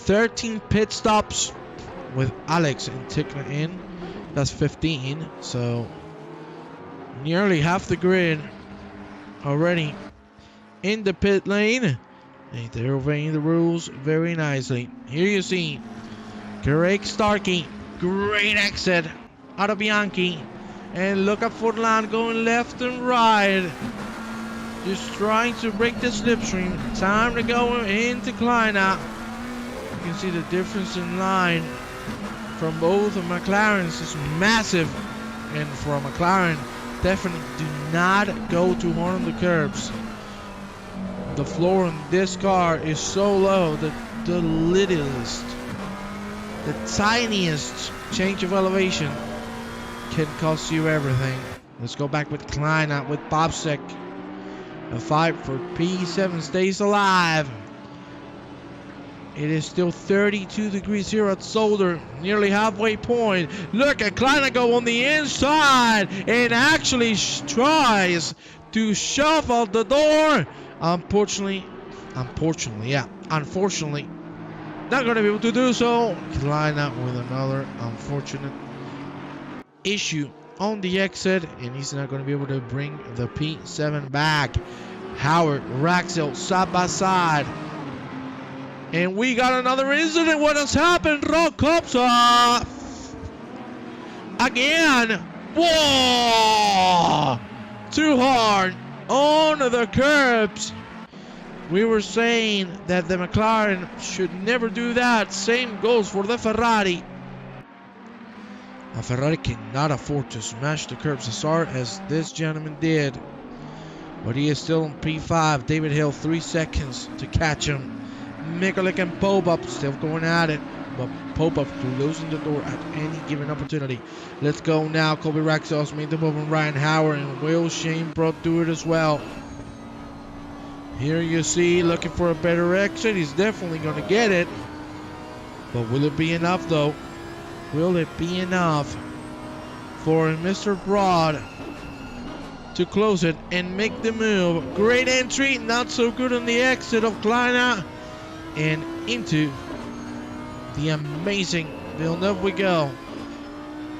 13 pit stops with Alex and Tekna in. That's 15. So nearly half the grid already in the pit lane. And they're obeying the rules very nicely. Here you see Craig Starkey. Great exit out of Bianchi. And look at Forlan going left and right. Just trying to break the slipstream. Time to go into Kleina. You can see the difference in line from both of McLarens is massive. And for a McLaren, definitely do not go too hard on the curbs. The floor on this car is so low that the littlest, the tiniest change of elevation can cost you everything. Let's go back with Kleina, with Popsek. The fight for P7 stays alive. It is still 32 degrees here at Zolder, nearly halfway point. Look at Kleina go on the inside and actually tries to shove out the door. Unfortunately, not going to be able to do so. Kleina with another unfortunate issue on the exit, and he's not going to be able to bring the P7 back. Howard, Raxel, side by side. And we got another incident. What has happened? Rock cops again. Whoa! Too hard on the curbs. We were saying that the McLaren should never do that. Same goes for the Ferrari. A Ferrari cannot afford to smash the curbs as hard as this gentleman did. But he is still on P5. David Hill 3 seconds to catch him. Mikulik and Popov still going at it. But Popov closing the door at any given opportunity. Let's go now. Colby Raxos made the move on Ryan Howard, and Will Shamebrough do it as well. Here you see, looking for a better exit. He's definitely going to get it. But will it be enough though? Will it be enough for Mr. Broad to close it and make the move? Great entry, not so good on the exit of Kleina. And into the amazing Villeneuve we go.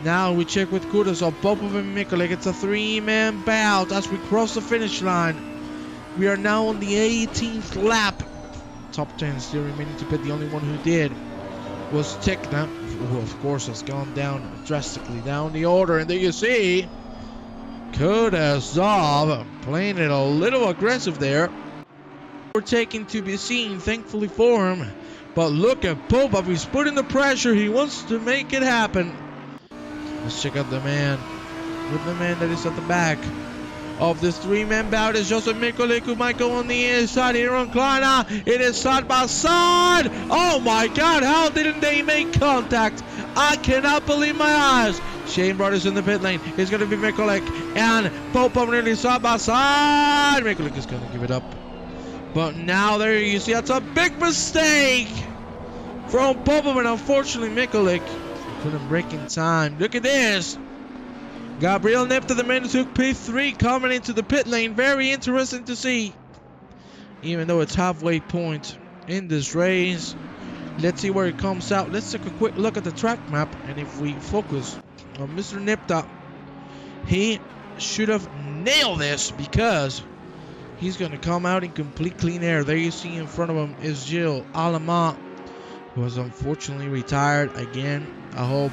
Now we check with Kutuzov, Popov and Mikulik. It's a 3-man bout as we cross the finish line. We are now on the 18th lap. Top 10 still remaining to pit. The only one who did was Tekna, who of course has gone down drastically down the order. And there you see Kutuzov playing it a little aggressive there. We're taking to be seen, thankfully for him. But look at Popov, he's putting the pressure. He wants to make it happen. Let's check out the man that is at the back of this 3-man bout. Is Joseph Mikulik, who might go on the inside here on Kleina. It is side by side. Oh my God, how didn't they make contact? I cannot believe my eyes. Shane Brothers in the pit lane. It's going to be Mikulik and Popov nearly side by side. Mikulik is going to give it up. But now there you see, that's a big mistake from Popov, and unfortunately Mikulik couldn't break in time. Look at this. Gabriel Nepta, the man who took P3, coming into the pit lane. Very interesting to see. Even though it's halfway point in this race. Let's see where it comes out. Let's take a quick look at the track map. And if we focus on Mr. Nepta, he should have nailed this because he's going to come out in complete clean air. There you see in front of him is Gilles Allemand, who has unfortunately retired again. I hope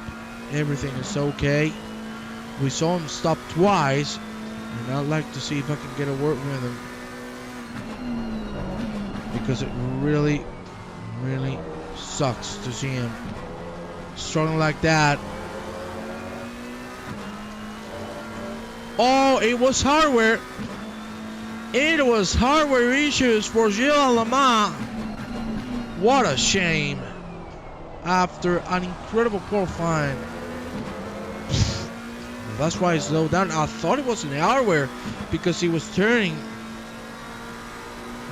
everything is okay. We saw him stop twice, and I'd like to see if I can get a word with him, because it really, really sucks to see him struggling like that. Oh, it was hardware. It was hardware issues for Gilles Allemand. What a shame. After an incredible qualifying. That's why he slowed down. I thought it was an hardware because he was turning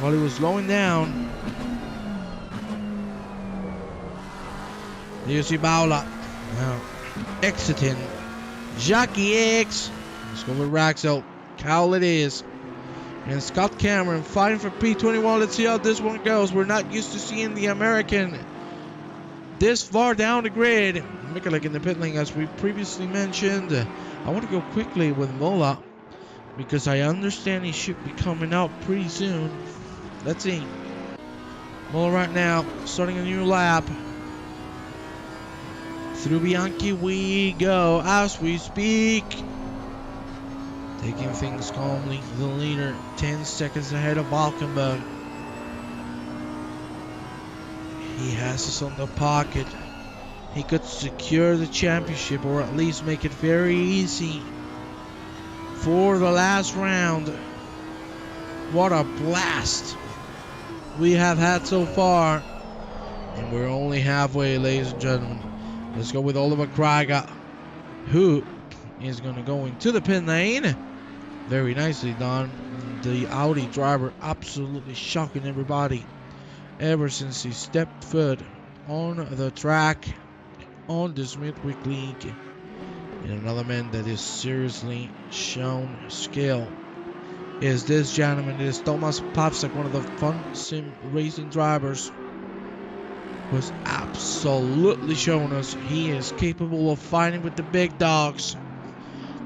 while he was slowing down. There you see Baula now exiting. Jackie X. Let's go with Raxel. Cowell it is. And Scott Cameron fighting for P21. Let's see how this one goes. We're not used to seeing the American this far down the grid. Mikulik in the pit lane, as we previously mentioned. I want to go quickly with Mola because I understand he should be coming out pretty soon. Let's see. Mola right now starting a new lap. Through Bianchi we go as we speak. Taking things calmly. The leader 10 seconds ahead of Valkenburg. He has us on the pocket. He could secure the championship, or at least make it very easy for the last round. What a blast we have had so far. And we're only halfway, ladies and gentlemen. Let's go with Oliver Krieger, who is going to go into the pit lane. Very nicely done. The Audi driver absolutely shocking everybody ever since he stepped foot on the track on this Midweek League. And another man that is seriously shown skill is this gentleman. It is Thomas Papsak, one of the fun sim racing drivers, who has absolutely shown us he is capable of fighting with the big dogs.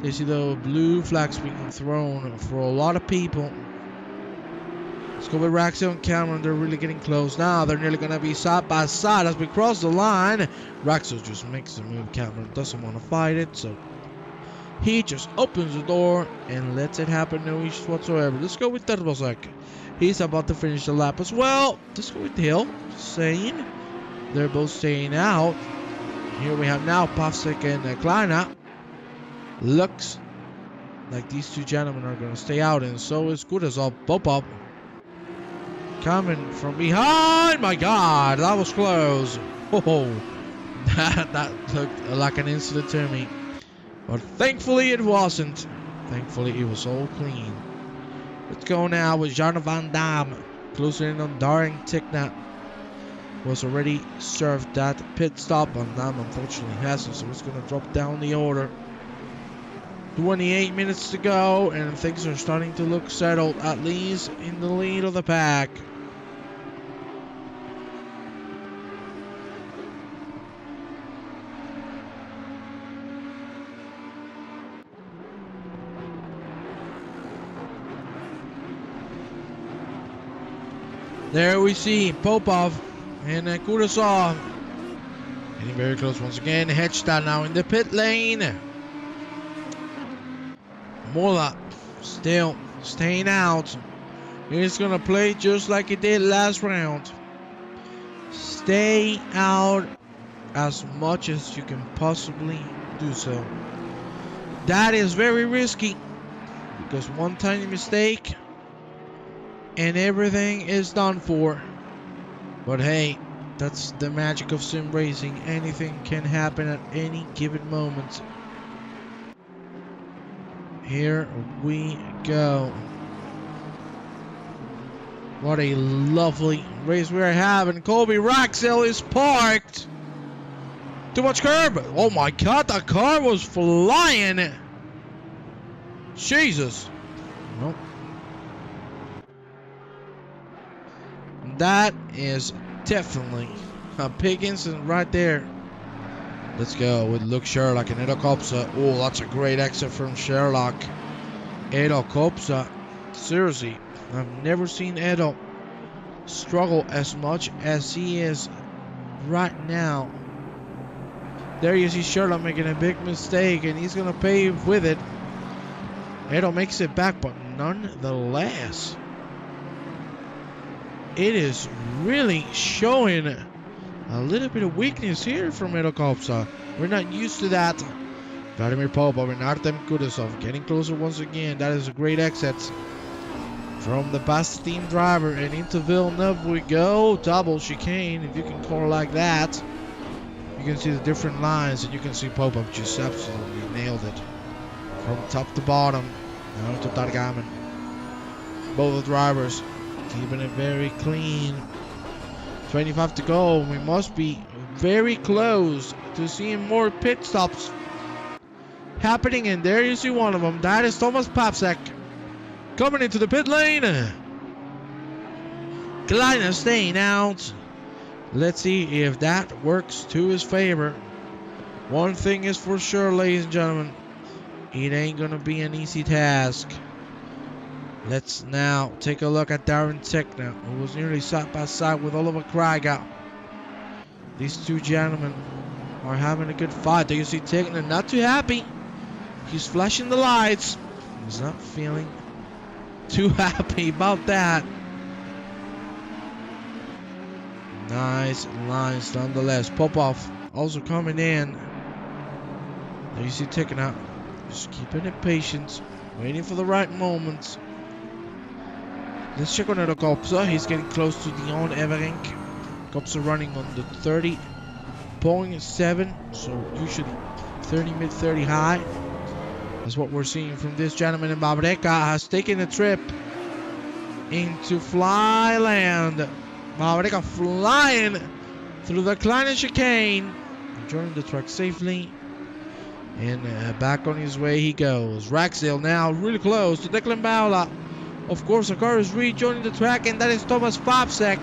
They see the blue flags being thrown for a lot of people. Let's go with Raxel and Cameron. They're really getting close now. They're nearly going to be side by side as we cross the line. Raxel just makes the move. Cameron doesn't want to fight it, so he just opens the door and lets it happen. No issues whatsoever. Let's go with Terbosek. He's about to finish the lap as well. Let's go with Hill. Just saying. They're both staying out. Here we have now Pavsek and Kleina. Looks like these two gentlemen are going to stay out, and so is Kurazov. Popov coming from behind. My God, that was close. Oh, that looked like an incident to me. But thankfully it wasn't. Thankfully it was all clean. Let's go now with Jan van Dam. Closer in on Darren Ticknat. Was already served that pit stop. Van Dam unfortunately hasn't, so it's going to drop down the order. 28 minutes to go, and things are starting to look settled, at least in the lead of the pack. There we see Popov and Kurazov getting very close once again. Hedstad now in the pit lane. Mola still staying out. He's gonna play just like he did last round. Stay out as much as you can possibly do so. That is very risky because one tiny mistake and everything is done for. But hey, that's the magic of sim racing. Anything can happen at any given moment. Here we go. What a lovely race we're having. Colby Raxel is parked. Too much curb. Oh my God, that car was flying. Jesus. Nope. That is definitely a big incident right there. Let's go with Luke Sherlock and Edo Kopsa. Oh, that's a great exit from Sherlock. Edo Kopsa. Seriously, I've never seen Edo struggle as much as he is right now. There you see Sherlock making a big mistake, and he's going to pay with it. Edo makes it back, but nonetheless, it is really showing a little bit of weakness here from Edo Kopsa. We're not used to that. Vladimir Popov and Artem Kurazov getting closer once again. That is a great exit from the past team driver, and into Villeneuve we go. Double chicane, if you can call it like that. You can see the different lines, and you can see Popov just absolutely nailed it from top to bottom. Now to Targaman. Both the drivers keeping it very clean. 25 to go. We must be very close to seeing more pit stops happening, and there you see one of them. That is Thomas Papsek coming into the pit lane. Kleina staying out. Let's see if that works to his favor. One thing is for sure, ladies and gentlemen, it ain't gonna be an easy task. Let's now take a look at Darren Tickner, who was nearly side by side with Oliver Krieger. These two gentlemen are having a good fight. There you see Tickner not too happy. He's flashing the lights. He's not feeling too happy about that. Nice lines nonetheless. Popov also coming in. There you see Tickner just keeping it patient, waiting for the right moments. Let's check on Edo Kopsa. He's getting close to Dion Everink. Kopsa running on the 30.7, so usually 30 mid, 30 high. That's what we're seeing from this gentleman. And Babreka has taken a trip into Flyland. Babreka flying through the Kleine chicane, enjoying the track safely. And back on his way he goes. Raxdale now really close to Declan Baula. Of course, the car is rejoining the track, and that is Thomas Papsek.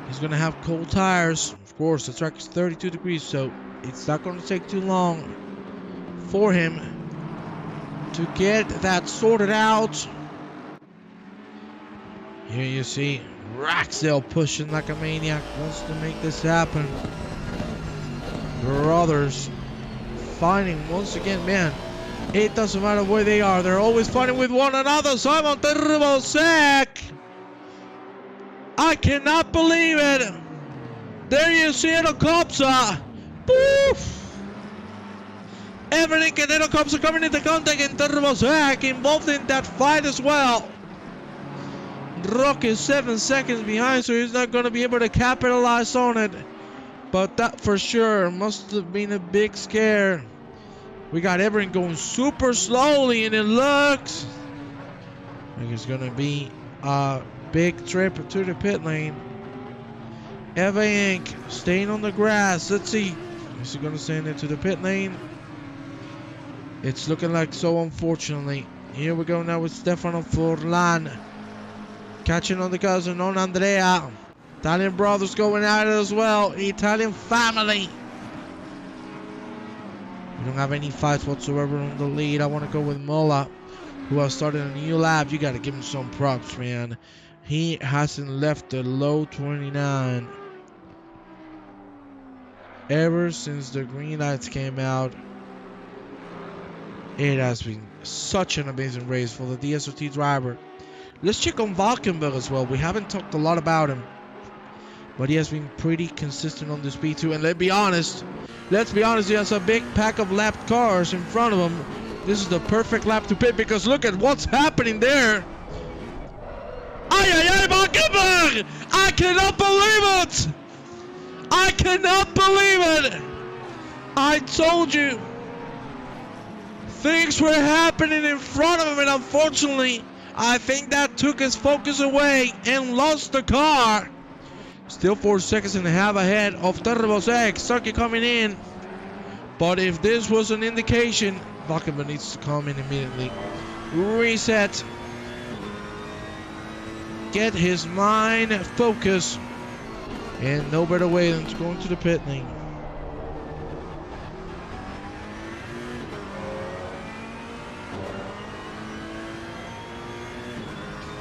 He's going to have cold tires. Of course, the track is 32 degrees, so it's not going to take too long for him to get that sorted out. Here you see Raxdale pushing like a maniac, wants to make this happen. Brothers fighting once again, man. It doesn't matter where they are, they're always fighting with one another. Simon Turbosek, I cannot believe it. There you see it, Kopsa. Poof. Everything Canelo Kopsa coming into contact, and Turbosek involved in that fight as well. Rock is 7 seconds behind, so he's not going to be able to capitalize on it. But that for sure must have been a big scare. We got everything going super slowly, and it looks like it's going to be a big trip to the pit lane. Eva Inc. staying on the grass. Let's see. Is he going to send it to the pit lane? It's looking like so, unfortunately. Here we go now with Stefano Forlan. Catching on the cousin on Andrea. Italian brothers going at it as well. Italian family. We don't have any fights whatsoever on the lead. I want to go with Mola, who has started a new lap. You got to give him some props, man. He hasn't left the low 29 ever since the green lights came out. It has been such an amazing race for the DSOT driver. Let's check on Valkenburg as well. We haven't talked a lot about him, but he has been pretty consistent on the speed too. And let's be honest, he has a big pack of lapped cars in front of him. This is the perfect lap to pit, because look at what's happening there. Ay, Valkenburg! I cannot believe it! I cannot believe it! I told you. Things were happening in front of him, and unfortunately, I think that took his focus away and lost the car. Still 4 seconds and a half ahead of Turbosek. Sarki coming in. But if this was an indication, Valkenburg needs to come in immediately. Reset. Get his mind focused. And no better way than to go into the pit lane.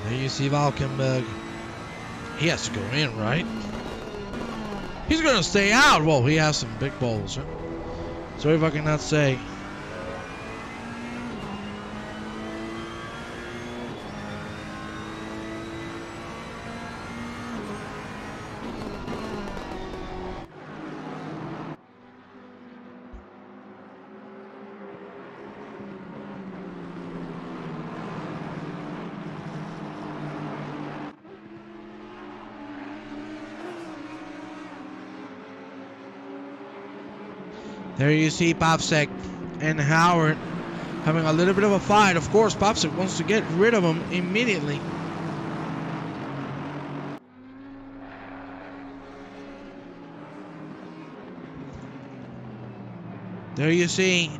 There you see Valkenburg. He has to go in, right? He's going to stay out. Well, he has some big balls. Huh? Sorry if I cannot say. There you see Popsek and Howard having a little bit of a fight. Of course, Popsek wants to get rid of him immediately. There you see,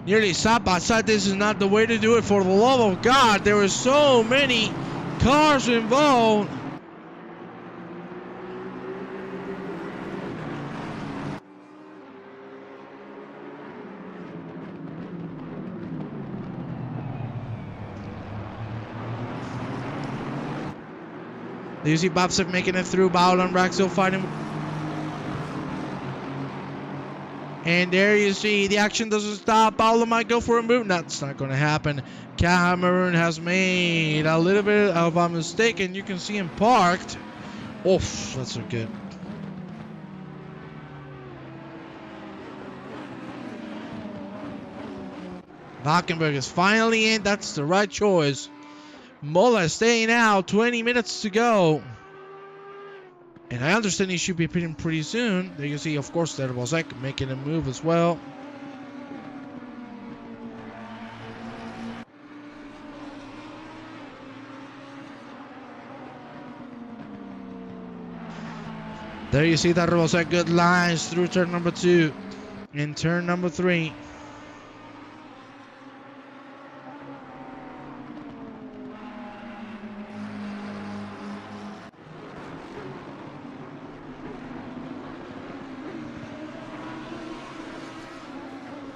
nearly side by side. This is not the way to do it, for the love of God. There were so many cars involved. There you see Bobsek making it through. Bowler and Raxdale fighting. And there you see the action doesn't stop. Bowler might go for a move. That's not going to happen. Cameron has made a little bit of a mistake, and you can see him parked. Oof, that's so good. Valkenburg is finally in. That's the right choice. Mola staying out, 20 minutes to go. And I understand he should be pitting pretty soon. There you see, of course, there was like making a move as well. There you see that was like good lines through turn number 2 and turn number 3.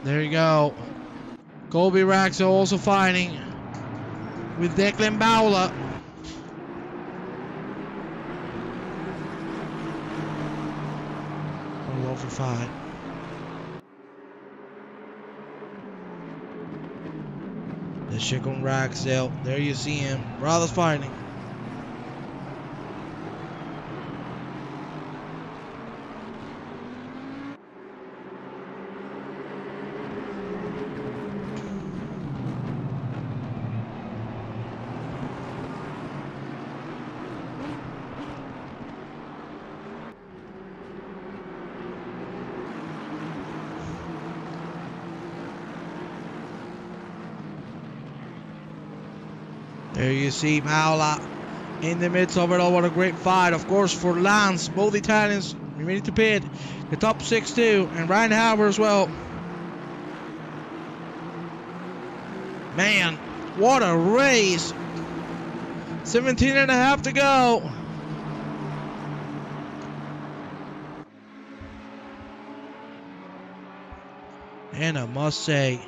There you go. Colby Raxel also fighting with Declan Bowler. All over fight. The Chicken Raxel. There you see him. Brothers fighting. There you see Paola in the midst of it all. What a great fight, of course, for Lance. Both Italians ready to pit. The top 6 too, and Ryan Howard as well. Man, what a race. 17 and a half to go. And I must say,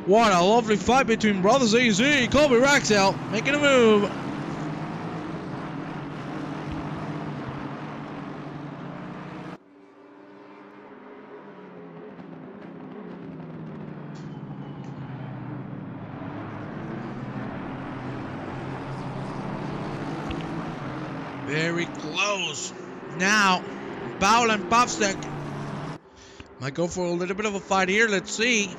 what a lovely fight between Brothers AZ. Colby Raxel making a move. Very close. Now, Bowell and Pavsek might go for a little bit of a fight here. Let's see.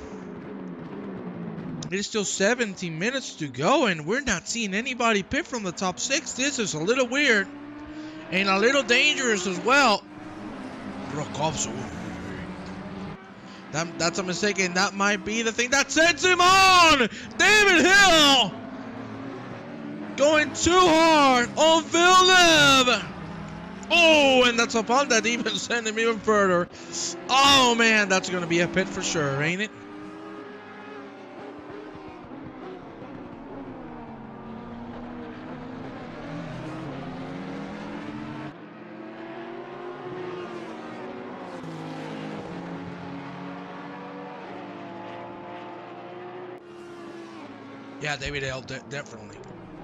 It is still 17 minutes to go, and we're not seeing anybody pit from the top 6. This is a little weird and a little dangerous as well. That's a mistake, and that might be the thing that sends him on. David Hill going too hard on Villeneuve. Oh, and that's a punt that even sent him even further. Oh, man, that's going to be a pit for sure, ain't it? Yeah, David Hill definitely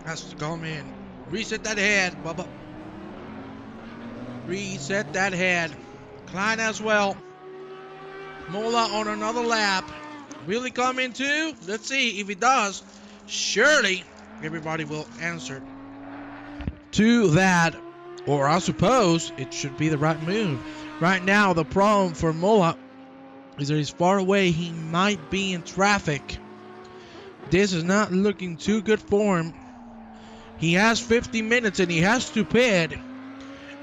has to come in. Reset that head, Bubba. Reset that head. Klein as well. Mola on another lap. Will he come in too? Let's see if he does. Surely everybody will answer to that. Or I suppose it should be the right move. Right now, the problem for Mola is that he's far away. He might be in traffic. This is not looking too good for him. He has 50 minutes and he has to pit.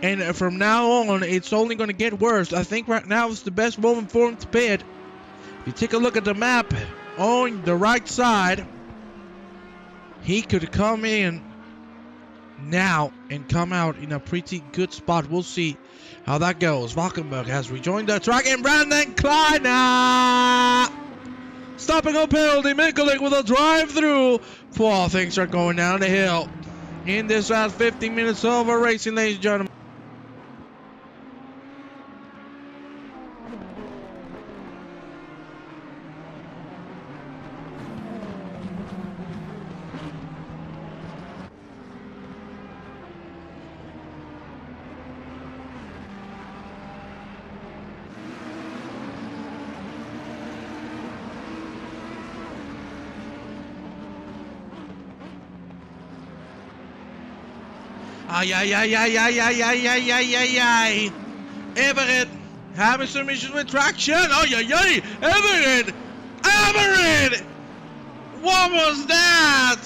And from now on, it's only going to get worse. I think right now is the best moment for him to pit. If you take a look at the map on the right side, he could come in now and come out in a pretty good spot. We'll see how that goes. Valkenburg has rejoined the track, and Brandon Kleiner stopping a penalty. Mikulik with a drive through. Well, things are going down the hill in this last 15 minutes of a racing, ladies and gentlemen. Ay, ay, ay, ay, ay, ay, ay, ay, ay, ay, ay. Everett having some issues with traction. Ay, ay, ay. Everett. Everett. What was that?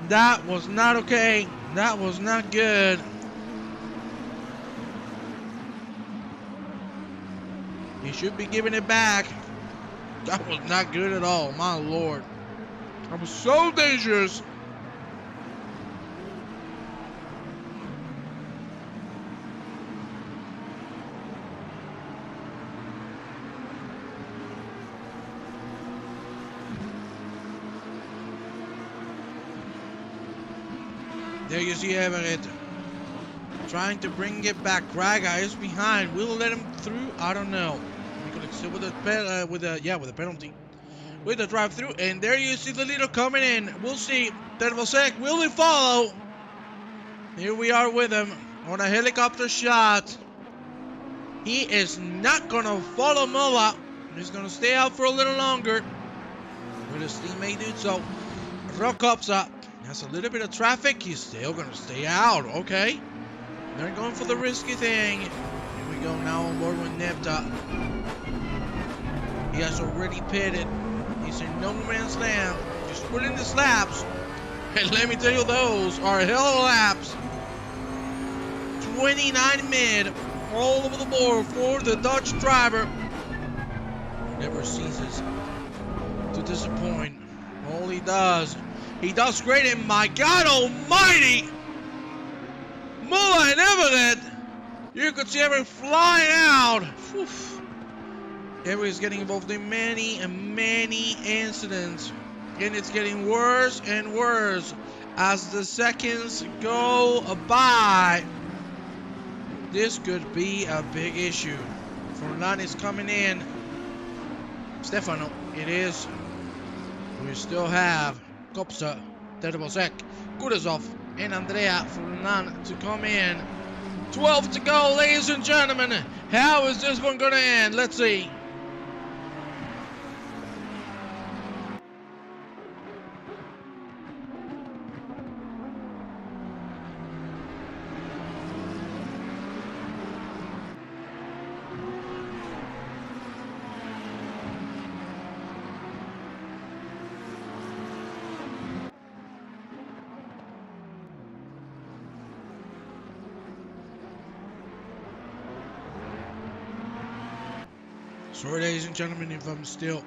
That was not okay. That was not good. He should be giving it back. That was not good at all. My Lord. That was so dangerous. There you see Everett trying to bring it back. Braga is behind. Will let him through? I don't know. still with the penalty. With the drive-through, and there you see the leader coming in. We'll see. Tervosek, will he follow? Here we are with him on a helicopter shot. He is not gonna follow Mulla. He's gonna stay out for a little longer. With his teammate do so. Rokopsa has a little bit of traffic. He's still gonna stay out. Okay. They're going for the risky thing. Here we go now on board with Nepta. He has already pitted. He's in no man's land. Just put in his laps. And let me tell you, those are hell of laps. 29 mid. All over the board for the Dutch driver. He never ceases to disappoint. All he does great. And my God almighty. Mulla and Everett. You could see everyone flying out. Whew. Everybody's getting involved in many incidents. And it's getting worse and worse as the seconds go by. This could be a big issue. Forlan is coming in. Stefano, it is. We still have Kopsa, Tervosek, Kurazov, and Andrea Forlan to come in. 12 to go, ladies and gentlemen. How is this one going to end? Let's see. Sorry, ladies and gentlemen, if I'm still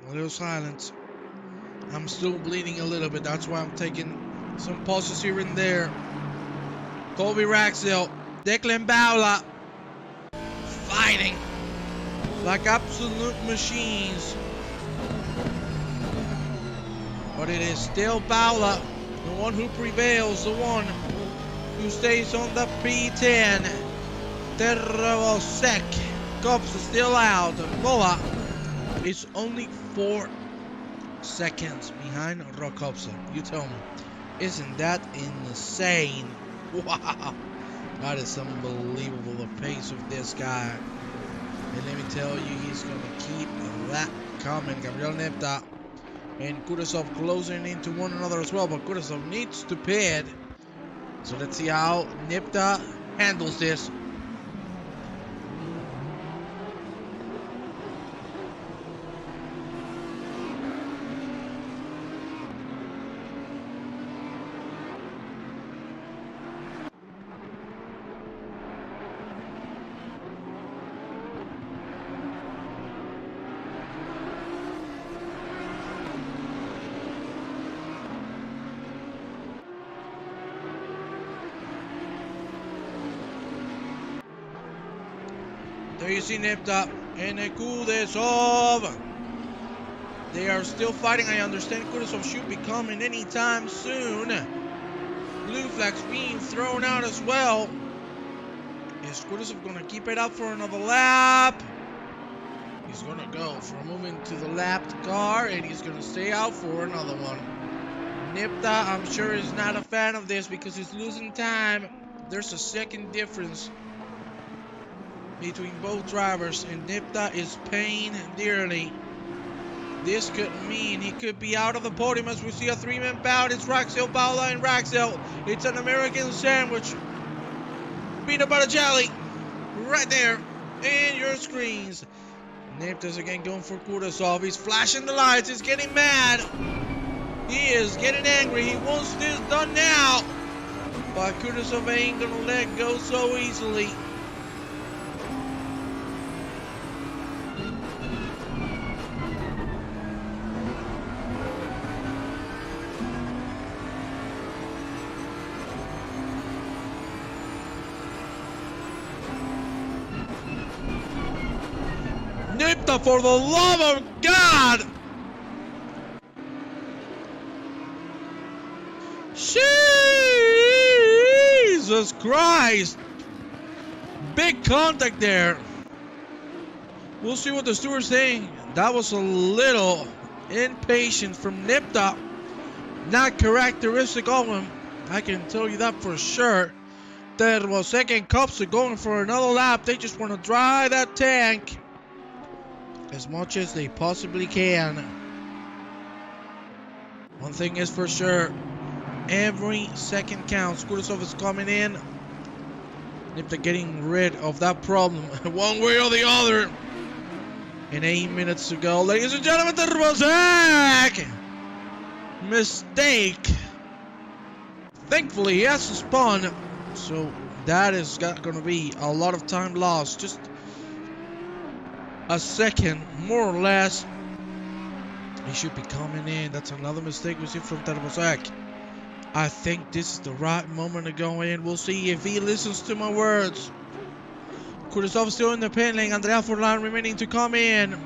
a little silent. I'm still bleeding a little bit. That's why I'm taking some pauses here and there. Colby Raxel, Declan Baula, fighting like absolute machines. But it is still Baula, the one who prevails, the one who stays on the P10. Tervosek. Cops are still out. Moa is only 4 seconds behind Rokopsa. You tell me. Isn't that insane? Wow. That is unbelievable, the pace of this guy. And let me tell you, he's going to keep that coming. Gabriel Nepta and Kurazov closing into one another as well. But Kurazov needs to pit. So let's see how Nepta handles this. There you see Nepta and Kudesov. They are still fighting. I understand Kudesov should be coming anytime soon. Blue flags being thrown out as well. Is Kudesov going to keep it up for another lap? He's going to go for moving to the lapped car, and he's going to stay out for another one. Nepta, I'm sure, is not a fan of this because he's losing time. There's a second difference between both drivers, and Nepta is paying dearly. This could mean he could be out of the podium as we see a 3-man bout. It's Raxel, Paula, and Raxel. It's an American sandwich. Peanut butter jelly. Right there in your screens. Nepta's again going for Kudasov. He's flashing the lights. He's getting mad. He is getting angry. He wants this done now. But Kudasov ain't gonna let go so easily. Nepta, for the love of God! Jesus Christ! Big contact there. We'll see what the steward's saying. That was a little impatient from Nipta. Not characteristic of him. I can tell you that for sure. That was second cups are going for another lap. They just want to dry that tank as much as they possibly can. One thing is for sure. Every second counts. Kutasov is coming in. Nipta getting rid of that problem one way or the other. In 8 minutes to go. Ladies and gentlemen, Turbozak! Mistake. Thankfully, he has to spawn. So that is going to be a lot of time lost. Just a second, more or less. He should be coming in. That's another mistake we see from Turbozak. I think this is the right moment to go in. We'll see if he listens to my words. Kutasov still in the pit lane. Andrea Furlan remaining to come in.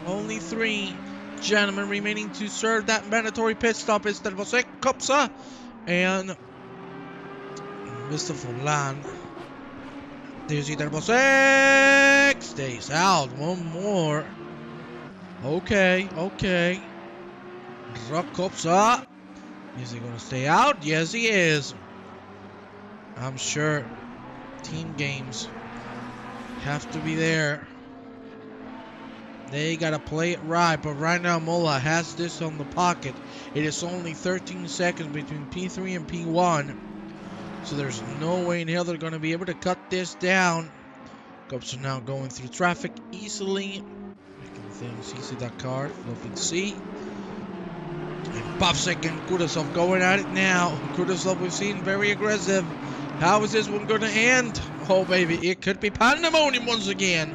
Only 3 gentlemen remaining to serve that mandatory pit stop. It's Turbozak, Kopsa, and Mr. Furlan. There's Turbozak. Stays out. One more. Okay. Kopsa. Is he going to stay out? Yes, he is. I'm sure team games have to be there. They got to play it right. But right now, Mola has this on the pocket. It is only 13 seconds between P3 and P1. So there's no way in hell they're going to be able to cut this down. Cops are now going through traffic easily. Making things easy, that car. Nothing see. And Popsek and Kutasov going at it now. Kutasov we've seen very aggressive. How is this one going to end? Oh baby, it could be pandemonium once again.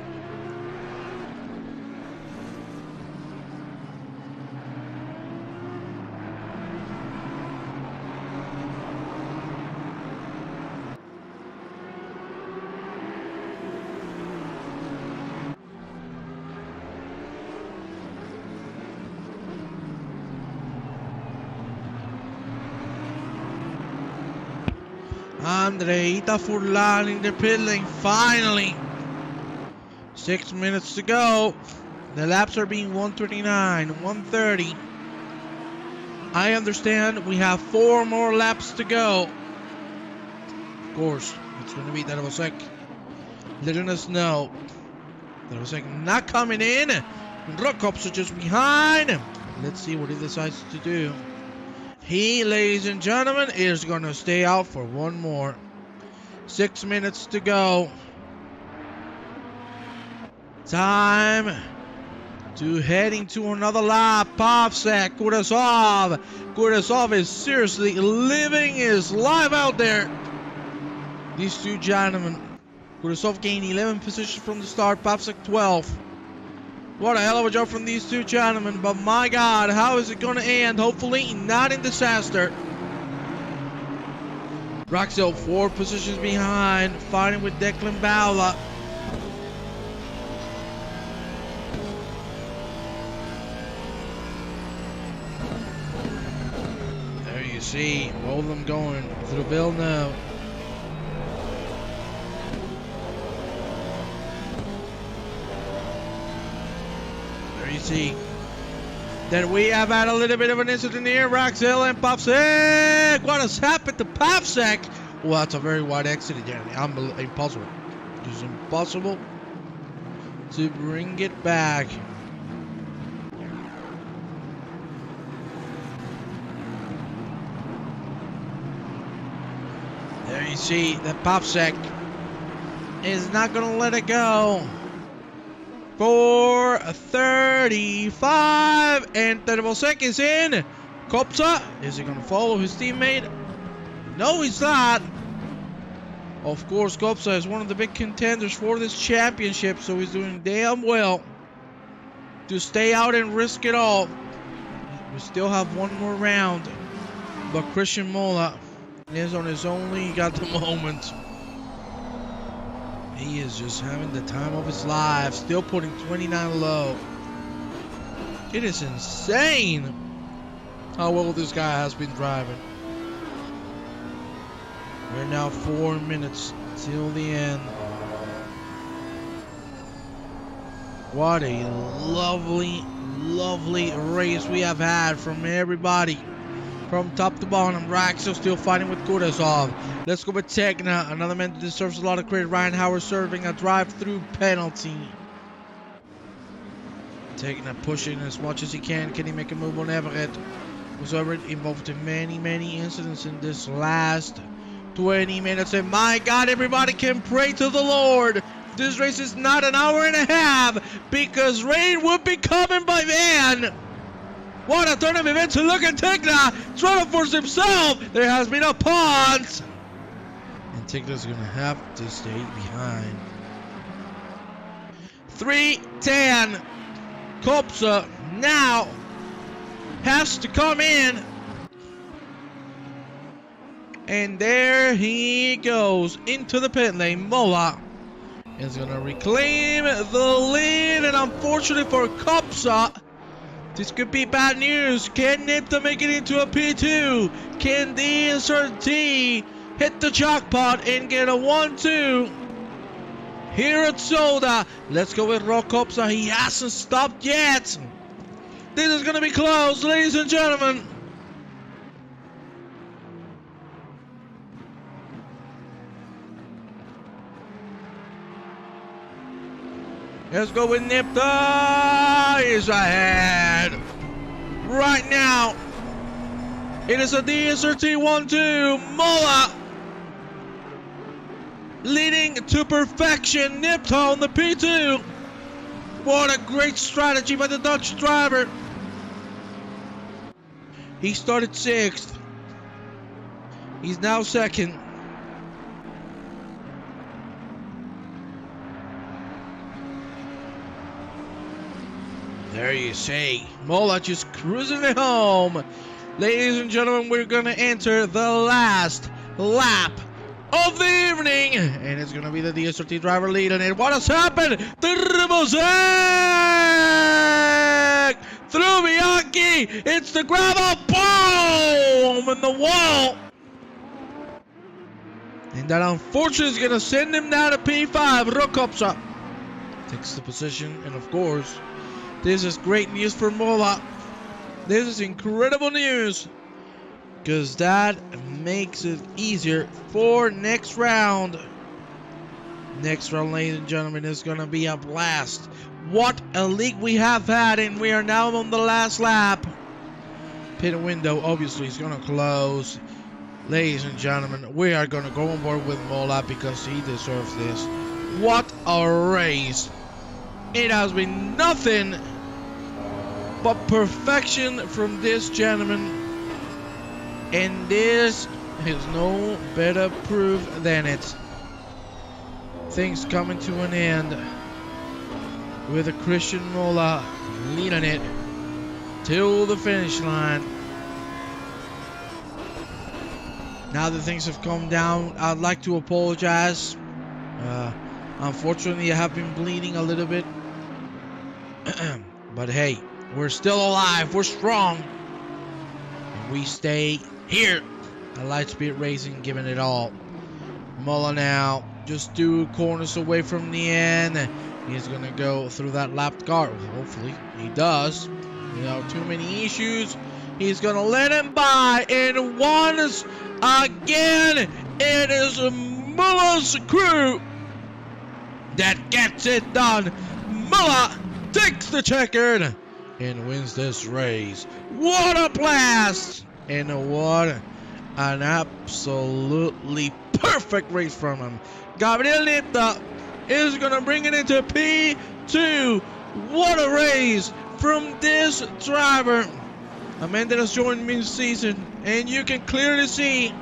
Andreita Furlan in the pit lane, finally. 6 minutes to go. The laps are being 129, 130. I understand we have 4 more laps to go. Of course, it's going to be Turbozak letting us know. Turbozak not coming in. Rokops are just behind. Let's see what he decides to do. He, ladies and gentlemen, is going to stay out for one more. 6 minutes to go. Time to heading to another lap. Popsek, Kutasov. Kutasov is seriously living his life out there. These 2 gentlemen. Kutasov gained 11 positions from the start. Popsek 12. What a hell of a job from these 2 gentlemen. But my God, how is it going to end? Hopefully not in disaster. Raxel 4 positions behind. Fighting with Declan Bala. There you see. Both of them going through Bill now. See that we have had a little bit of an incident here. Raxel and Popsek. What has happened to Popsek? Well, that's a very wide exit again. Impossible. It's impossible to bring it back. There you see that Popsek is not going to let it go. 4:35 and Turbozak is in. Kopsa, is he going to follow his teammate? No, he's not. Of course, Kopsa is one of the big contenders for this championship, so he's doing damn well to stay out and risk it all. We still have one more round, but Christian Mola is on his own league at the moment. He is just having the time of his life, still putting 29 low. It is insane how well this guy has been driving. We're now 4 minutes till the end. What a lovely, lovely race we have had from everybody. From top to bottom, Raxel still fighting with Kudasov. Let's go with Tekna, another man that deserves a lot of credit. Ryan Howard serving a drive-through penalty. Tekna pushing as much as he can. Can he make a move on Everett? Was already involved in many incidents in this last 20 minutes. And my God, everybody can pray to the Lord. This race is not an hour and a half because rain would be coming by then. What a turn of events. Look at Tekna trying to force himself. There has been a pause. And Tekna's going to have to stay behind. 3:10. Kopsa now has to come in. And there he goes into the pit lane. Mola is going to reclaim the lead. And unfortunately for Kopsa, this could be bad news. Can Nipta make it into a P2? Can DSRT hit the jackpot and get a 1-2 here at Zolder? Let's go with Kopsa. He hasn't stopped yet. This is going to be close, ladies and gentlemen. Let's go with Nipta. He's ahead. Right now, it is a DSRT 1-2. Mola leading to perfection. Nipta on the P2. What a great strategy by the Dutch driver. He started 6th. He's now 2nd. There you say, Mola just cruising it home. Ladies and gentlemen, we're going to enter the last lap of the evening. And it's going to be the DSRT driver leading it. What has happened? Mosaic through Bianchi. It's the gravel. Boom! In the wall. And that unfortunately is going to send him down to P5. Rokopsa takes the position. And of course, this is great news for Mola. This is incredible news because that makes it easier for next round. Next round, ladies and gentlemen, is going to be a blast. What a league we have had, and we are now on the last lap. Pit window obviously is going to close. Ladies and gentlemen, we are going to go on board with Mola because he deserves this. What a race. It has been nothing but perfection from this gentleman. And this is no better proof than it. Things coming to an end with a Christian Mola leading it till the finish line. Now that things have calmed down, I'd like to apologize. Unfortunately, I have been bleeding a little bit. But hey, we're still alive. We're strong. And we stay here at Lightspeed Racing, giving it all. Mola now just 2 corners away from the end. He's going to go through that lapped car. Hopefully, he does. Without too many issues. He's going to let him by. And once again, it is Mola's crew that gets it done. Mola takes the checkered and wins this race. What a blast! And what an absolutely perfect race from him. Gabriel Nipta is going to bring it into P2. What a race from this driver. A man that has joined mid-season, and you can clearly see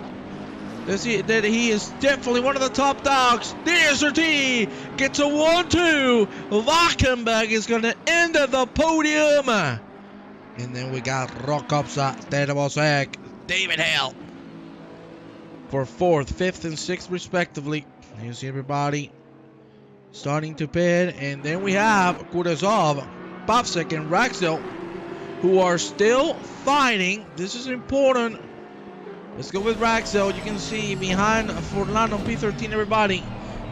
that he is definitely one of the top dogs. DSRT gets a 1-2. Valkenberg is going to end at the podium. And then we got Rokopsa, Tervosek, David Hale for 4th, 5th, and 6th respectively. You see everybody starting to pit. And then we have Kudasov, Pavsek, and Raxel, who are still fighting. This is important. Let's go with Raxel. You can see behind Furlan on P13, everybody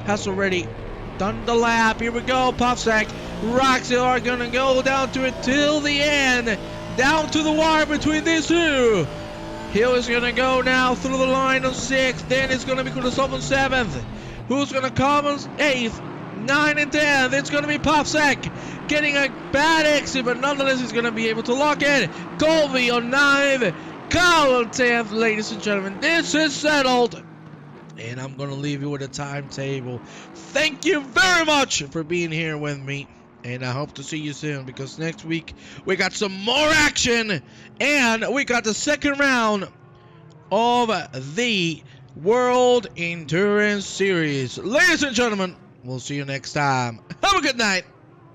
has already done the lap. Here we go. Pavsek Roxy are gonna go down to it till the end. Down to the wire between these two. Hill is gonna go now through the line on 6th. Then it's gonna be Kulisov on 7th. Who's gonna come on 8th? 9 and 10. It's gonna be Popsek getting a bad exit, but nonetheless he's gonna be able to lock it. Colby on 9th. Kyle on 10th, ladies and gentlemen. This is settled. And I'm gonna leave you with a timetable. Thank you very much for being here with me. And I hope to see you soon, because next week we got some more action. And we got the second round of the World Endurance Series. Ladies and gentlemen, we'll see you next time. Have a good night.